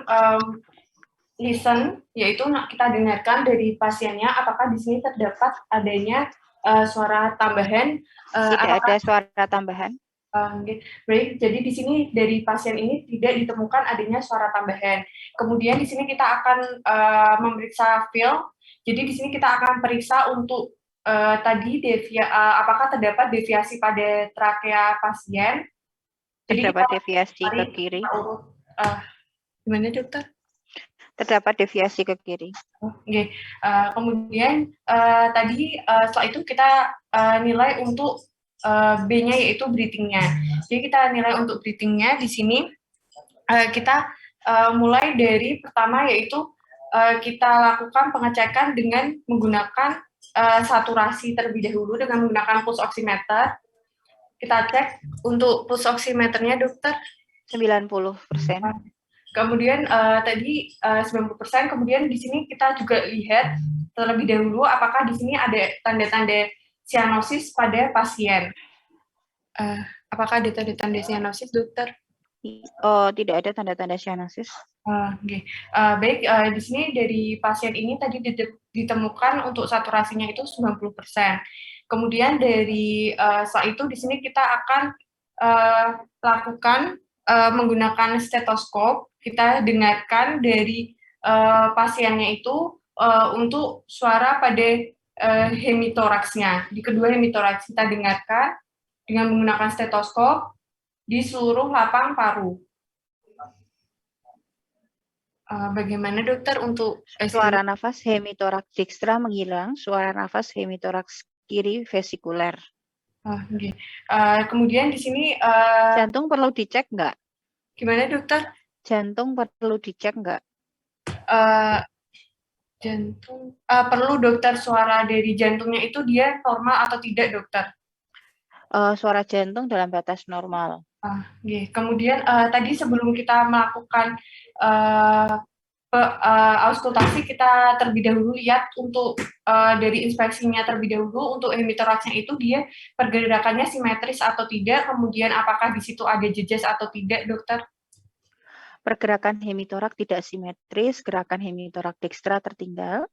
listen, yaitu kita dengarkan dari pasiennya apakah di sini terdapat adanya suara tambahan. Tidak ada suara tambahan. Baik, jadi di sini dari pasien ini tidak ditemukan adanya suara tambahan. Kemudian di sini kita akan memeriksa feel. Jadi di sini kita akan periksa untuk tadi apakah terdapat deviasi pada trakea pasien. Jadi terdapat deviasi ke kiri. Gimana dokter? Terdapat deviasi ke kiri. Oke. Kemudian tadi setelah itu kita nilai untuk B-nya yaitu breathing-nya. Jadi kita nilai untuk breathing-nya di sini kita mulai dari pertama yaitu kita lakukan pengecekan dengan menggunakan saturasi terlebih dahulu dengan menggunakan pulse oximeter. Kita cek untuk pulse oximeternya dokter 90%. Kemudian tadi 90%, kemudian di sini kita juga lihat terlebih dahulu apakah di sini ada tanda-tanda sianosis pada pasien. Apakah ada tanda-tanda sianosis, dokter? Oh, tidak ada tanda-tanda sianosis. Okay. Baik, di sini dari pasien ini tadi ditemukan untuk saturasinya itu 90%. Kemudian dari setelah itu di sini kita akan lakukan menggunakan stetoskop, kita dengarkan dari pasiennya itu untuk suara pada hemitoraksnya. Di kedua hemitoraks kita dengarkan dengan menggunakan stetoskop di seluruh lapang paru. Bagaimana dokter untuk Suara nafas hemitoraks dekstra menghilang, suara nafas hemitoraks kiri vesikuler. Okay. Kemudian di sini Jantung perlu dicek nggak? gimana dokter? Jantung perlu dicek nggak? Jantung perlu dokter, suara dari jantungnya itu dia normal atau tidak dokter? Suara jantung dalam batas normal. Okay. Kemudian tadi sebelum kita melakukan auskultasi, kita terlebih dahulu lihat untuk dari inspeksinya terlebih dahulu untuk hemitoraksnya itu dia pergerakannya simetris atau tidak, kemudian apakah di situ ada jejas atau tidak dokter? Pergerakan hemitorak tidak simetris, gerakan hemitorak dekstra tertinggal.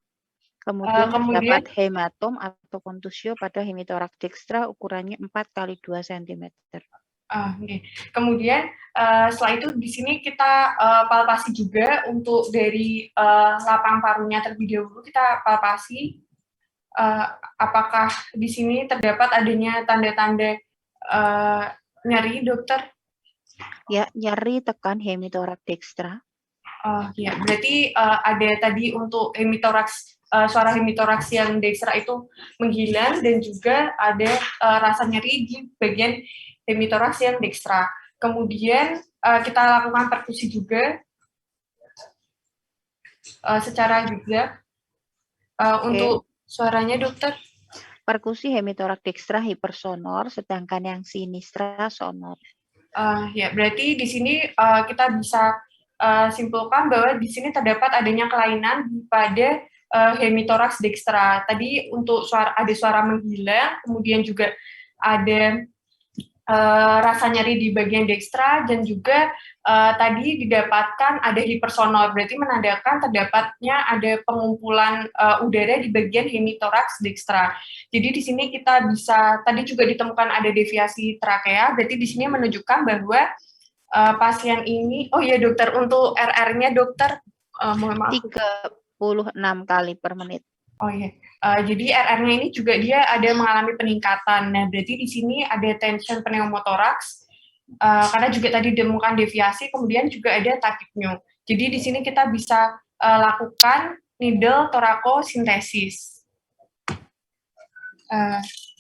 Kemudian terdapat hematom atau kontusio pada hemitorak dekstra ukurannya 4 x 2 cm. Okay. Kemudian setelah itu di sini kita palpasi juga untuk dari lapang parunya terlebih dahulu, kita palpasi apakah di sini terdapat adanya tanda-tanda nyeri dokter? Ya, nyeri tekan hemitorak dekstra. Ya, berarti ada tadi untuk hemitoraks, suara hemitoraks yang dekstra itu menghilang dan juga ada rasa nyeri di bagian hemitoraks yang dekstra. Kemudian kita lakukan perkusi juga secara juga untuk suaranya dokter. Perkusi hemitorak dekstra hipersonor, sedangkan yang sinistra sonor. Ya, berarti di sini kita bisa simpulkan bahwa di sini terdapat adanya kelainan pada hemitoraks dekstra. Tadi untuk ada suara menghilang, kemudian juga ada rasa nyeri di bagian dekstra, dan juga tadi didapatkan ada hipersonor, berarti menandakan terdapatnya ada pengumpulan udara di bagian hemitoraks dekstra. Jadi di sini kita bisa, tadi juga ditemukan ada deviasi trakea, berarti di sini menunjukkan bahwa pasien ini, oh iya dokter, untuk RR-nya dokter, mohon maaf. 36 kali per menit. Oh iya, jadi RR-nya ini juga dia ada mengalami peningkatan. Nah, berarti di sini ada tension pneumotoraks, karena juga tadi ditemukan deviasi, kemudian juga ada tachypnea. Jadi di sini kita bisa lakukan needle thoracosintesis.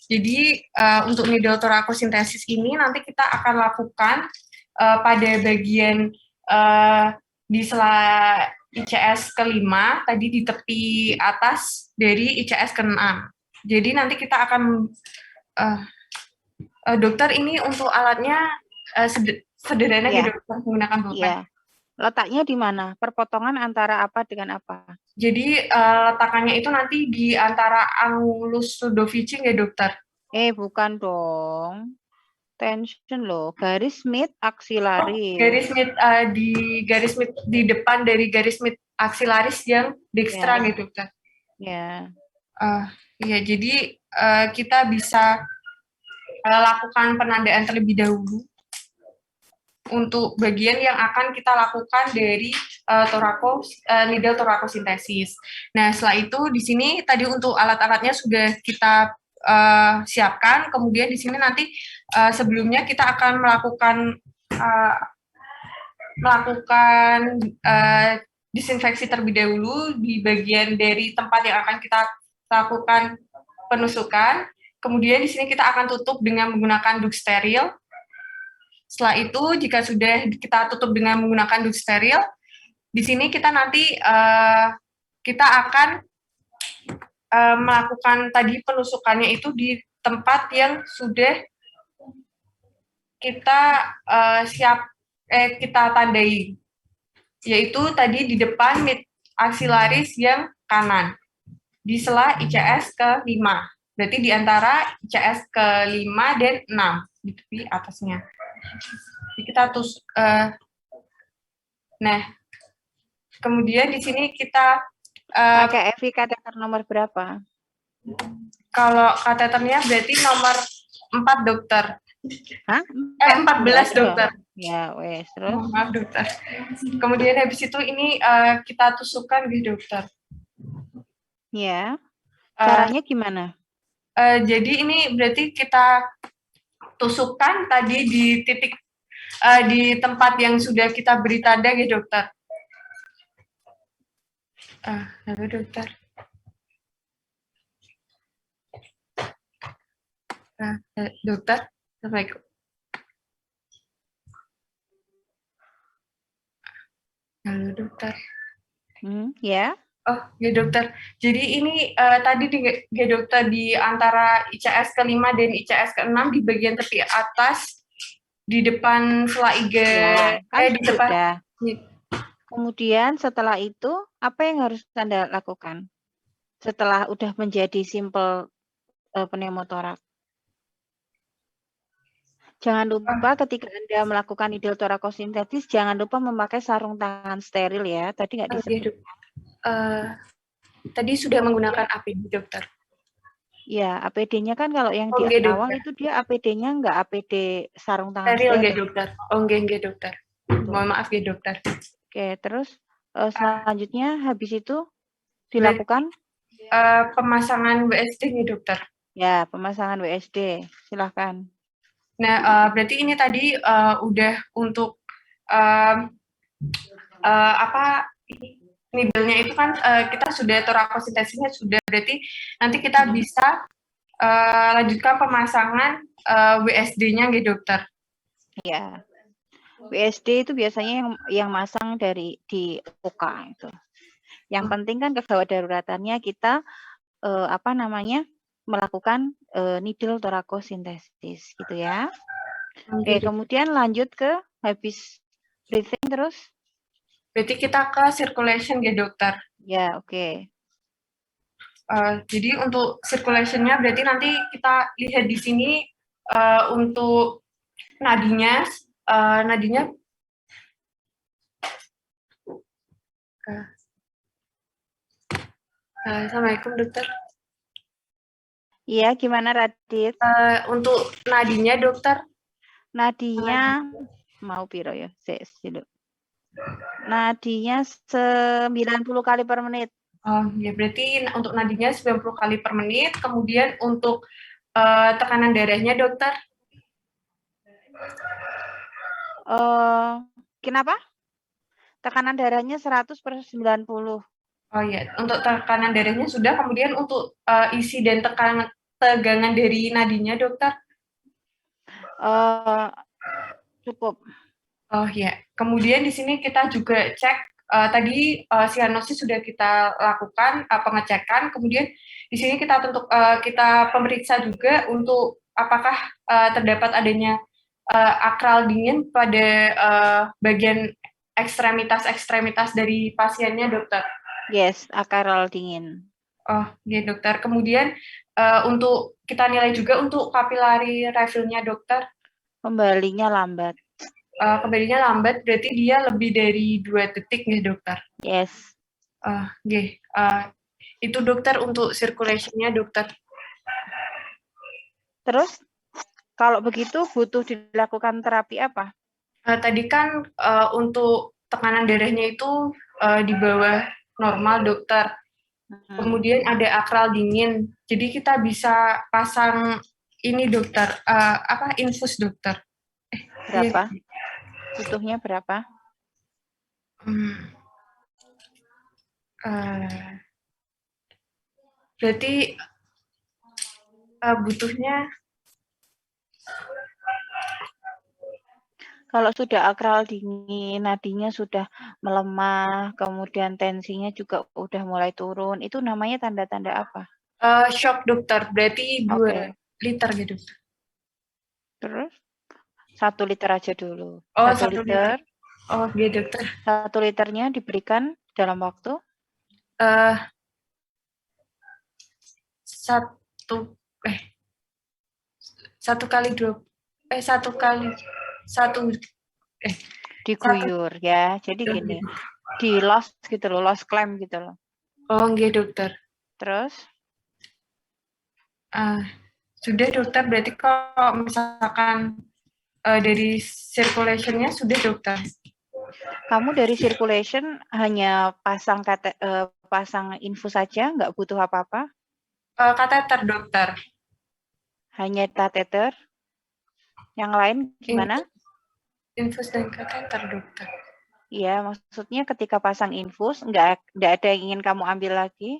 Jadi untuk needle thoracosintesis ini nanti kita akan lakukan pada bagian di sela ICS ke-5, tadi di tepi atas dari ICS ke-6. Jadi nanti kita akan, dokter ini untuk alatnya sederhana ya, dokter, menggunakan pulpen. Iya. Letaknya di mana? Perpotongan antara apa dengan apa? Jadi letakannya itu nanti di antara angulus Ludovici ya dokter? Bukan dong. Tension loh, garis mid aksilaris. Garis mid di depan dari garis mid aksilaris yang dekstra gitu kan? Ya. Ya, jadi kita bisa lakukan penandaan terlebih dahulu untuk bagian yang akan kita lakukan dari needle thoracosintesis. Nah, setelah itu di sini tadi untuk alat-alatnya sudah kita siapkan. Kemudian di sini nanti sebelumnya kita akan melakukan disinfeksi terlebih dahulu di bagian dari tempat yang akan kita lakukan penusukan. Kemudian di sini kita akan tutup dengan menggunakan duk steril. Setelah itu, jika sudah kita tutup dengan menggunakan duk steril, di sini kita nanti kita akan melakukan tadi penusukannya itu di tempat yang sudah kita kita tandai, yaitu tadi di depan mid aksilaris yang kanan di sela ICS ke-5, berarti di antara ICS ke-5 dan 6 di tepi atasnya. Jadi kita nah kemudian di sini kita pakai EVI kateter nomor berapa? Kalau kateternya berarti nomor 4 dokter. Hah? 14 dokter. Ya, wes. Terus? Maaf dokter. Kemudian habis itu ini kita tusukkan di dokter. Ya. Caranya gimana? Jadi ini berarti kita tusukkan tadi di titik di tempat yang sudah kita beri tanda ya dokter. Halo dokter. Dokter, Assalamualaikum. Halo dokter. Ya. Oh, ya dokter. Jadi ini tadi dokter di antara ICS ke-5 dan ICS ke-6 di bagian tepi atas di depan sela IG Ya, kan di depan. sudah. Kemudian setelah itu apa yang harus Anda lakukan? Setelah udah menjadi simple pneumotoraks. Jangan lupa ketika Anda melakukan needle thoracosintesis, jangan lupa memakai sarung tangan steril ya. Tadi nggak disebut. Tadi sudah menggunakan APD dokter. Ya, APD-nya kan kalau yang di awal itu dia APD-nya nggak APD sarung tangan Steril steril. nggih dokter. Oh nggih dokter. Mohon maaf nggih dokter. Oke, terus selanjutnya habis itu dilakukan pemasangan WSD nih dokter. Ya, pemasangan WSD. Silahkan. Nah, berarti ini tadi udah untuk needle-nya itu kan kita sudah thoracosinthesisnya sudah, berarti nanti kita bisa lanjutkan pemasangan WSD-nya nggih dokter. Ya. WSD itu biasanya yang masang di OK itu. Yang penting kan kegawat daruratannya kita melakukan needle thoracosintesis gitu ya. Oke, kemudian lanjut ke habis breathing terus. Berarti kita ke circulation ya dokter. Ya, oke. Jadi untuk circulation-nya berarti nanti kita lihat di sini untuk nadinya Assalamualaikum dokter. Iya, gimana Radit? Untuk nadinya dokter? Nadinya mau piro ya? Nadinya 90 kali per menit. Oh, ya berarti untuk nadinya 90 kali per menit. Kemudian untuk tekanan darahnya dokter? Kenapa? Tekanan darahnya 100/90. Oh ya, untuk tekanan darahnya sudah. Kemudian untuk isi dan tegangan dari nadinya dokter? Cukup. Oh ya, kemudian di sini kita juga cek tadi sianosis sudah kita lakukan pengecekan. Kemudian di sini kita kita pemeriksa juga untuk apakah terdapat adanya akral dingin pada bagian ekstremitas dari pasiennya dokter. Yes, akral dingin. Oh, ya dokter. Kemudian untuk kita nilai juga untuk kapilari refill-nya dokter. Kembalinya lambat. Kembalinya lambat, berarti dia lebih dari 2 detik nih dokter. Yes. Itu dokter untuk circulation-nya dokter. Terus kalau begitu butuh dilakukan terapi apa? Tadi kan untuk tekanan darahnya itu di bawah normal dokter. Kemudian ada akral dingin. Jadi kita bisa pasang ini dokter, infus dokter. Berapa? Butuhnya berapa? Berarti butuhnya kalau sudah akral dingin, nadinya sudah melemah, kemudian tensinya juga udah mulai turun, itu namanya tanda-tanda apa? Shock dokter, berarti 2 liter gitu. Terus 1 liter aja dulu. Oh, 1 liter. Oh, iya dokter. 1 liternya diberikan dalam waktu? 1 diguyur ya. Jadi gini, di loss gitu loh, loss clamp gitu loh. Oh, iya dokter. Terus? Sudah dokter, berarti kalau misalkan dari circulation-nya sudah dokter. Kamu dari circulation hanya pasang infus saja, nggak butuh apa-apa? Kateter dokter. Hanya kateter? Yang lain gimana? Infus dan kateter dokter. Ya, maksudnya ketika pasang infus, nggak ada yang ingin kamu ambil lagi?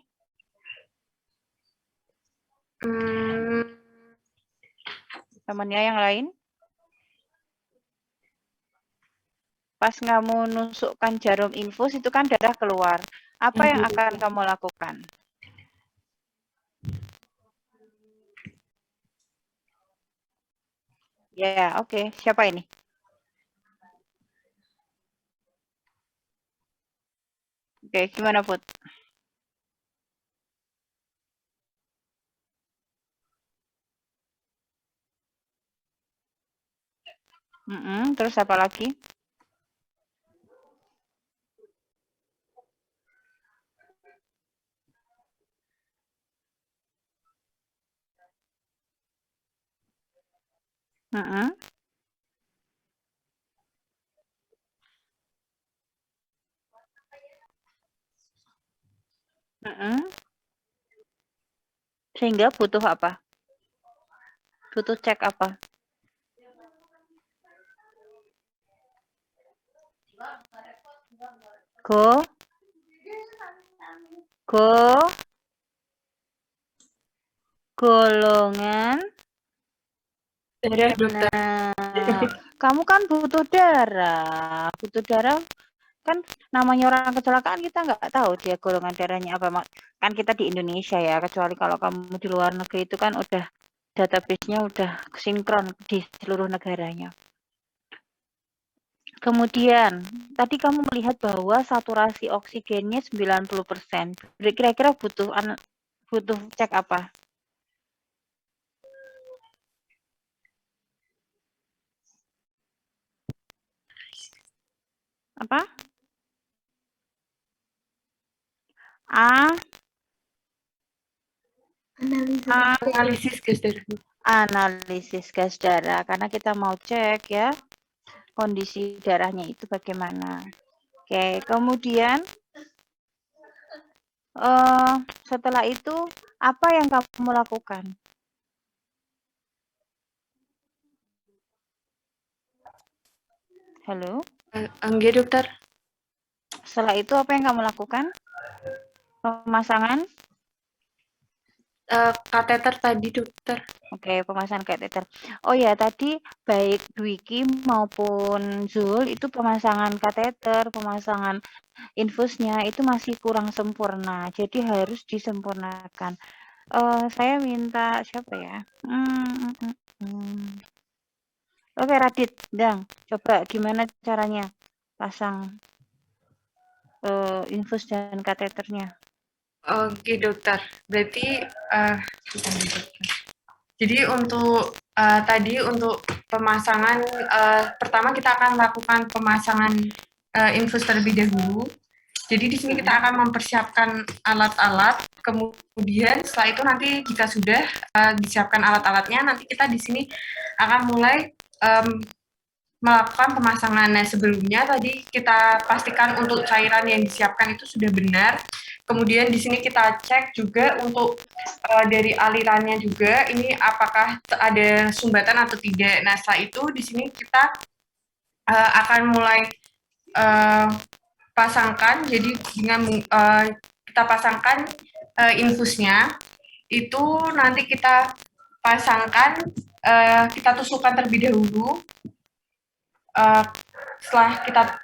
Temannya yang lain? Pas kamu nusukkan jarum infus, itu kan darah keluar. Apa yang akan kamu lakukan? Ya, oke. Siapa ini? Oke, gimana, Put? Terus apa lagi? Mm-mm. Mm-mm. Sehingga butuh apa? Butuh cek apa? Go, go, golongan. Darah, dokter. Nah, kamu kan butuh darah. Butuh darah kan namanya orang kecelakaan kita nggak tahu dia golongan darahnya apa. Kan kita di Indonesia ya, kecuali kalau kamu di luar negeri itu kan udah database-nya udah sinkron di seluruh negaranya. Kemudian, tadi kamu melihat bahwa saturasi oksigennya 90%. Kira-kira butuh cek apa? Apa? Analisis gas darah. Analisis gas darah, karena kita mau cek ya kondisi darahnya itu bagaimana. Oke, kemudian setelah itu apa yang kamu lakukan? Halo? Enggak, dokter. Setelah itu apa yang kamu lakukan? Pemasangan? Kateter tadi, dokter. Oke, pemasangan kateter. Oh ya, tadi baik Dwiki maupun Zul itu pemasangan kateter, pemasangan infusnya itu masih kurang sempurna. Jadi harus disempurnakan. Saya minta siapa ya? Oke, Radit, Dang, coba gimana caranya pasang infus dan kateternya? Oke, dokter. Berarti, bentar nih, dokter. Jadi untuk tadi untuk pemasangan pertama kita akan melakukan pemasangan infus terlebih dahulu. Jadi di sini kita akan mempersiapkan alat-alat. Kemudian setelah itu nanti jika sudah disiapkan alat-alatnya, nanti kita di sini akan mulai melakukan pemasangan. Nah, sebelumnya tadi kita pastikan untuk cairan yang disiapkan itu sudah benar. Kemudian di sini kita cek juga untuk dari alirannya juga ini apakah ada sumbatan atau tidak. Nah, setelah itu di sini kita akan mulai pasangkan. Jadi dengan kita pasangkan infusnya itu nanti kita pasangkan kita tusukkan terlebih dahulu. Setelah kita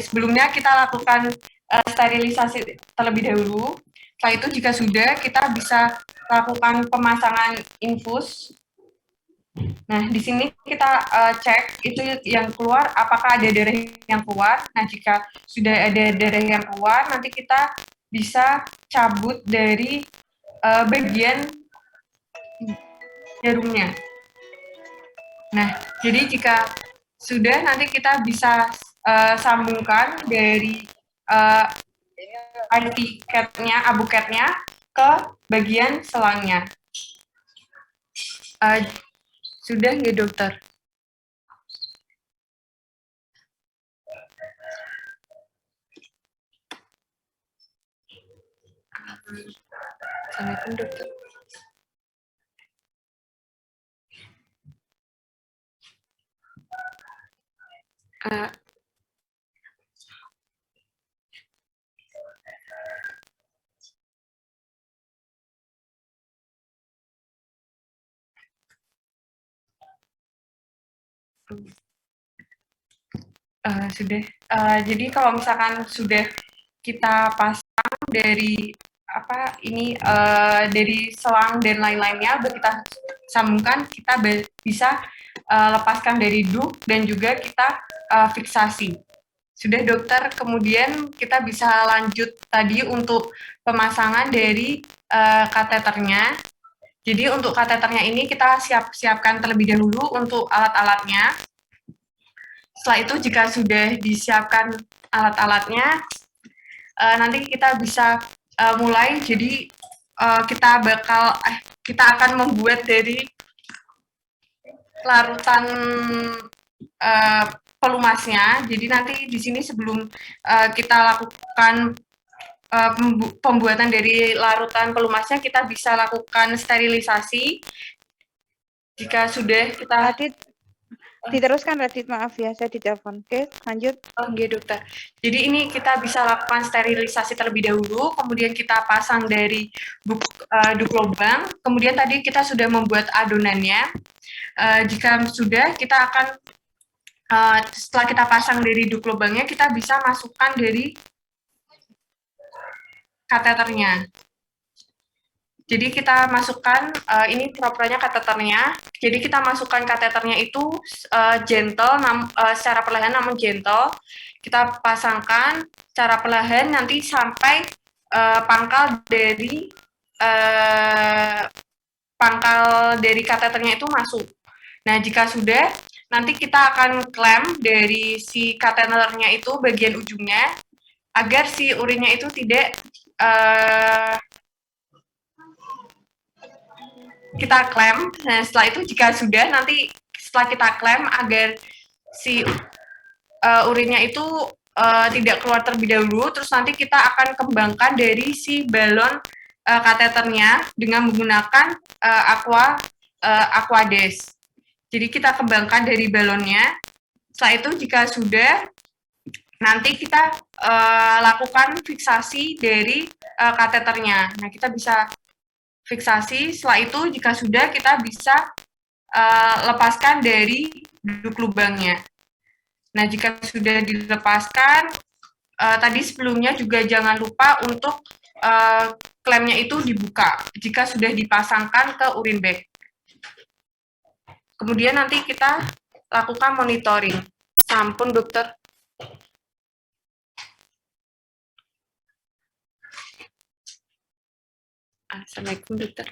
sebelumnya kita lakukan sterilisasi terlebih dahulu. Setelah itu jika sudah kita bisa lakukan pemasangan infus. Nah, di sini kita cek itu yang keluar apakah ada darah yang keluar. Nah, jika sudah ada darah yang keluar, nanti kita bisa cabut dari bagian jarumnya. Nah, jadi jika sudah nanti kita bisa sambungkan dari IV cat-nya, abu cat-nya ke bagian selangnya. Sudah nggak, dokter? Assalamualaikum, dokter. Sudah. Jadi kalau misalkan sudah kita pasang dari dari selang dan lain-lainnya, udah kita sambungkan, kita bisa lepaskan dari duk dan juga kita fiksasi. Sudah dokter, kemudian kita bisa lanjut tadi untuk pemasangan dari kateternya. Jadi untuk kateternya ini kita siapkan terlebih dahulu untuk alat-alatnya. Setelah itu jika sudah disiapkan alat-alatnya, nanti kita bisa mulai. Jadi kita akan membuat dari larutan pelumasnya. Jadi nanti di sini sebelum kita lakukan pembuatan dari larutan pelumasnya, kita bisa lakukan sterilisasi. Jika sudah kita diteruskan Radit, maaf ya saya ditelepon. Oke, lanjut. Oke, dokter. Jadi ini kita bisa lakukan sterilisasi terlebih dahulu, kemudian kita pasang dari duk lubang, kemudian tadi kita sudah membuat adonannya. Jika sudah, kita akan setelah kita pasang dari duk lubangnya, kita bisa masukkan dari kateternya. Jadi kita masukkan, ini propernya kateternya, jadi kita masukkan kateternya itu gentle, secara perlahan namun gentle, kita pasangkan secara perlahan nanti sampai pangkal dari kateternya itu masuk. Nah, jika sudah, nanti kita akan klem dari si kateternya itu bagian ujungnya, agar si urinnya itu tidak kita klem. Nah, setelah itu jika sudah, nanti setelah kita klem agar si urinnya itu tidak keluar terlebih dahulu, terus nanti kita akan kembangkan dari si balon kateternya dengan menggunakan aquades. Jadi kita kembangkan dari balonnya. Setelah itu jika sudah, nanti kita lakukan fiksasi dari kateternya. Nah, kita bisa fiksasi. Setelah itu jika sudah, kita bisa lepaskan dari duk lubangnya. Nah, jika sudah dilepaskan, tadi sebelumnya juga jangan lupa untuk klemnya itu dibuka jika sudah dipasangkan ke urin bag. Kemudian nanti kita lakukan monitoring. Sampun, dokter. Assalamualaikum, dokter.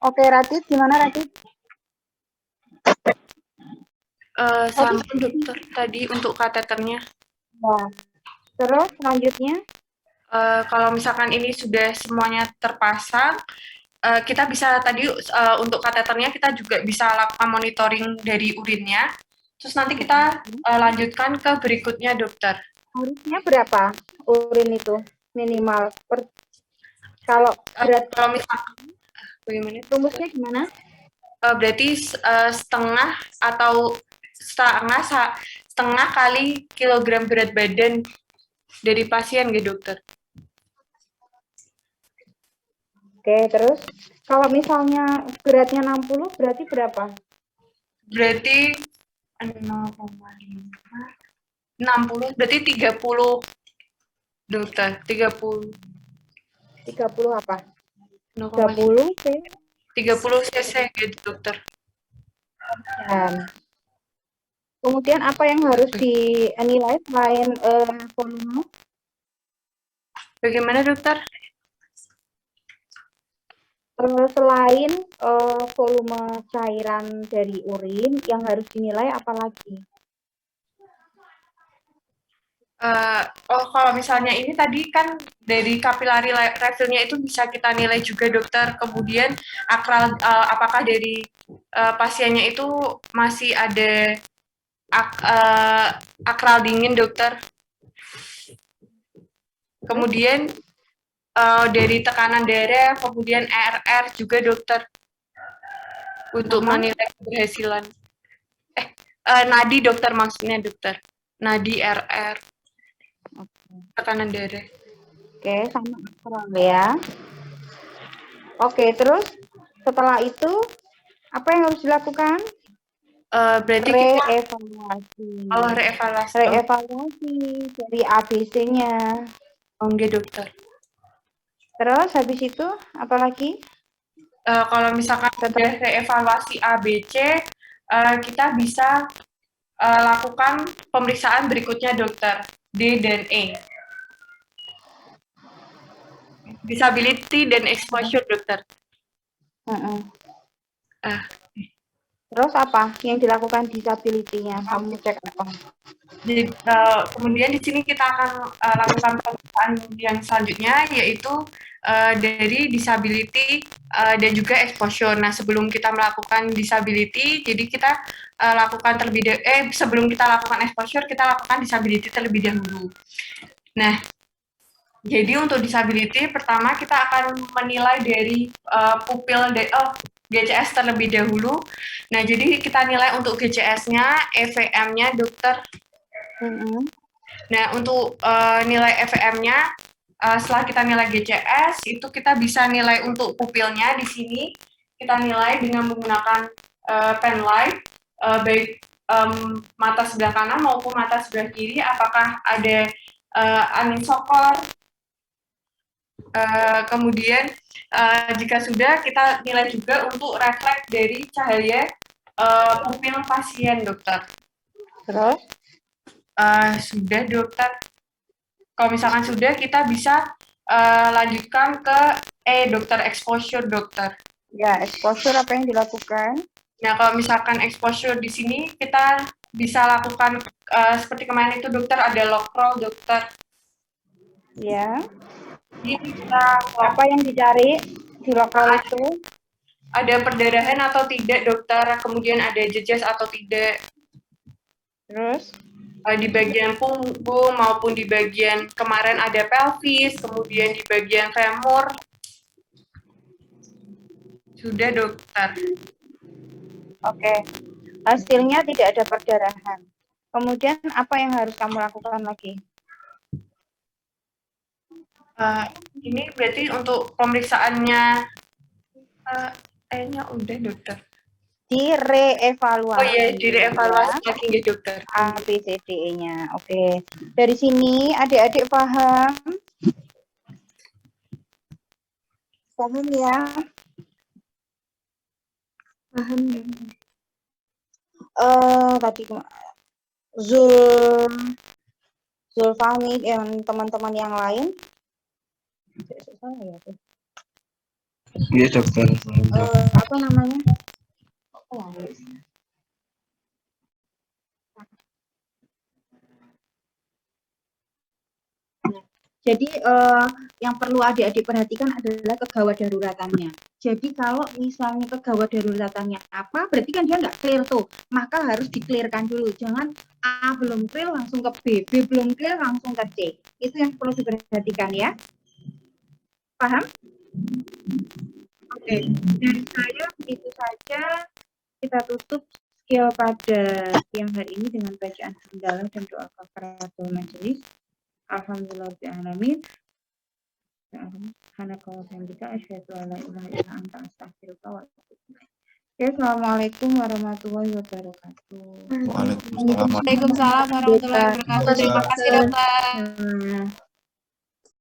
Oke, Radit, gimana Radit? Sampun, dokter. Tadi untuk kateternya. Ya. Terus selanjutnya? Kalau misalkan ini sudah semuanya terpasang, kita bisa tadi untuk kateternya kita juga bisa lakukan monitoring dari urinnya. Terus nanti kita lanjutkan ke berikutnya, dokter. Harusnya berapa urin itu minimal? Kalau berat, kalau misalkan bagaimana? rumusnya gimana? Berarti setengah atau setengah kali kilogram berat badan dari pasien, gitu, dokter. Oke, terus kalau misalnya beratnya 60, berarti berapa? Berarti 0,5, 60, berarti 30, dokter, 30. 30 apa? 30 30 cc, gitu, dokter. Dan kemudian apa yang harus dinilai selain volume? Bagaimana, dokter? Selain volume cairan dari urin, yang harus dinilai apa lagi? Kalau misalnya ini tadi kan dari kapilari refillnya itu bisa kita nilai juga dokter. Kemudian apakah dari pasiennya itu masih ada akral dingin dokter. Kemudian dari tekanan darah, kemudian RR juga dokter untuk menilai keberhasilan. Nadi dokter maksudnya dokter. Nadi RR. Tekanan darah. Oke, sama akral ya. Oke, terus setelah itu apa yang harus dilakukan? Berarti reevaluasi. Reevaluasi. Reevaluasi dari ABC-nya. Oke, dokter. Terus habis itu apa lagi? Kalau misalkan sudah reevaluasi ABC, kita bisa lakukan pemeriksaan berikutnya dokter, D dan E. Disability dan exposure dokter. Terus apa yang dilakukan disability-nya? Kamu cek apa? Jadi, kemudian di sini kita akan lakukan pemeriksaan yang selanjutnya, yaitu dari disability dan juga exposure. Nah, sebelum kita melakukan disability, jadi kita lakukan sebelum kita lakukan exposure, kita lakukan disability terlebih dahulu. Nah, jadi untuk disability, pertama kita akan menilai dari pupil GCS terlebih dahulu. Nah, jadi kita nilai untuk GCS-nya, EVM-nya dokter. Nah, untuk nilai EVM-nya, setelah kita nilai GCS, itu kita bisa nilai untuk pupilnya di sini. Kita nilai dengan menggunakan pen light, baik mata sebelah kanan maupun mata sebelah kiri, apakah ada anisokor. Kemudian jika sudah, kita nilai juga untuk refleks dari cahaya pupil pasien, dokter. Terus? Sudah, dokter. Kalau misalkan sudah, kita bisa lanjutkan ke dokter, exposure, dokter. Ya, exposure apa yang dilakukan? Nah, kalau misalkan exposure di sini, kita bisa lakukan seperti kemarin itu, dokter, ada lock roll, dokter. Ya. Jadi kita apa yang dicari di lock roll itu? Ada perdarahan atau tidak, dokter, kemudian ada jejas atau tidak. Terus? Di bagian punggung maupun di bagian kemarin ada pelvis, kemudian di bagian femur. Sudah, dokter. Oke. Hasilnya tidak ada perdarahan. Kemudian apa yang harus kamu lakukan lagi? Ini berarti untuk pemeriksaannya kayaknya udah, dokter. Direevaluasi. Oh iya, direevaluasi lagi nggih, dokter. ABCDE-nya. Oke. Dari sini adik-adik paham? Paham ya? Paham ya? Tadi Zulfahmi dan teman-teman yang lain. Iya, dokter. Apa namanya? Jadi yang perlu adik-adik perhatikan adalah kegawat daruratannya. Jadi kalau misalnya kegawat daruratannya apa, berarti kan dia nggak clear tuh. Maka harus di-clearkan dulu. Jangan A belum clear langsung ke B, B belum clear langsung ke C. Itu yang perlu diperhatikan ya. Paham? Oke, dari saya begitu saja. Kita tutup skill pada siang hari ini dengan bacaan hamdalah dan doa kafaratul majelis. Alhamdulillahirrahmanirrahim. Assalamualaikum warahmatullahi wabarakatuh. Waalaikumsalam. Waalaikumsalam warahmatullahi wabarakatuh. Terima kasih, dokter.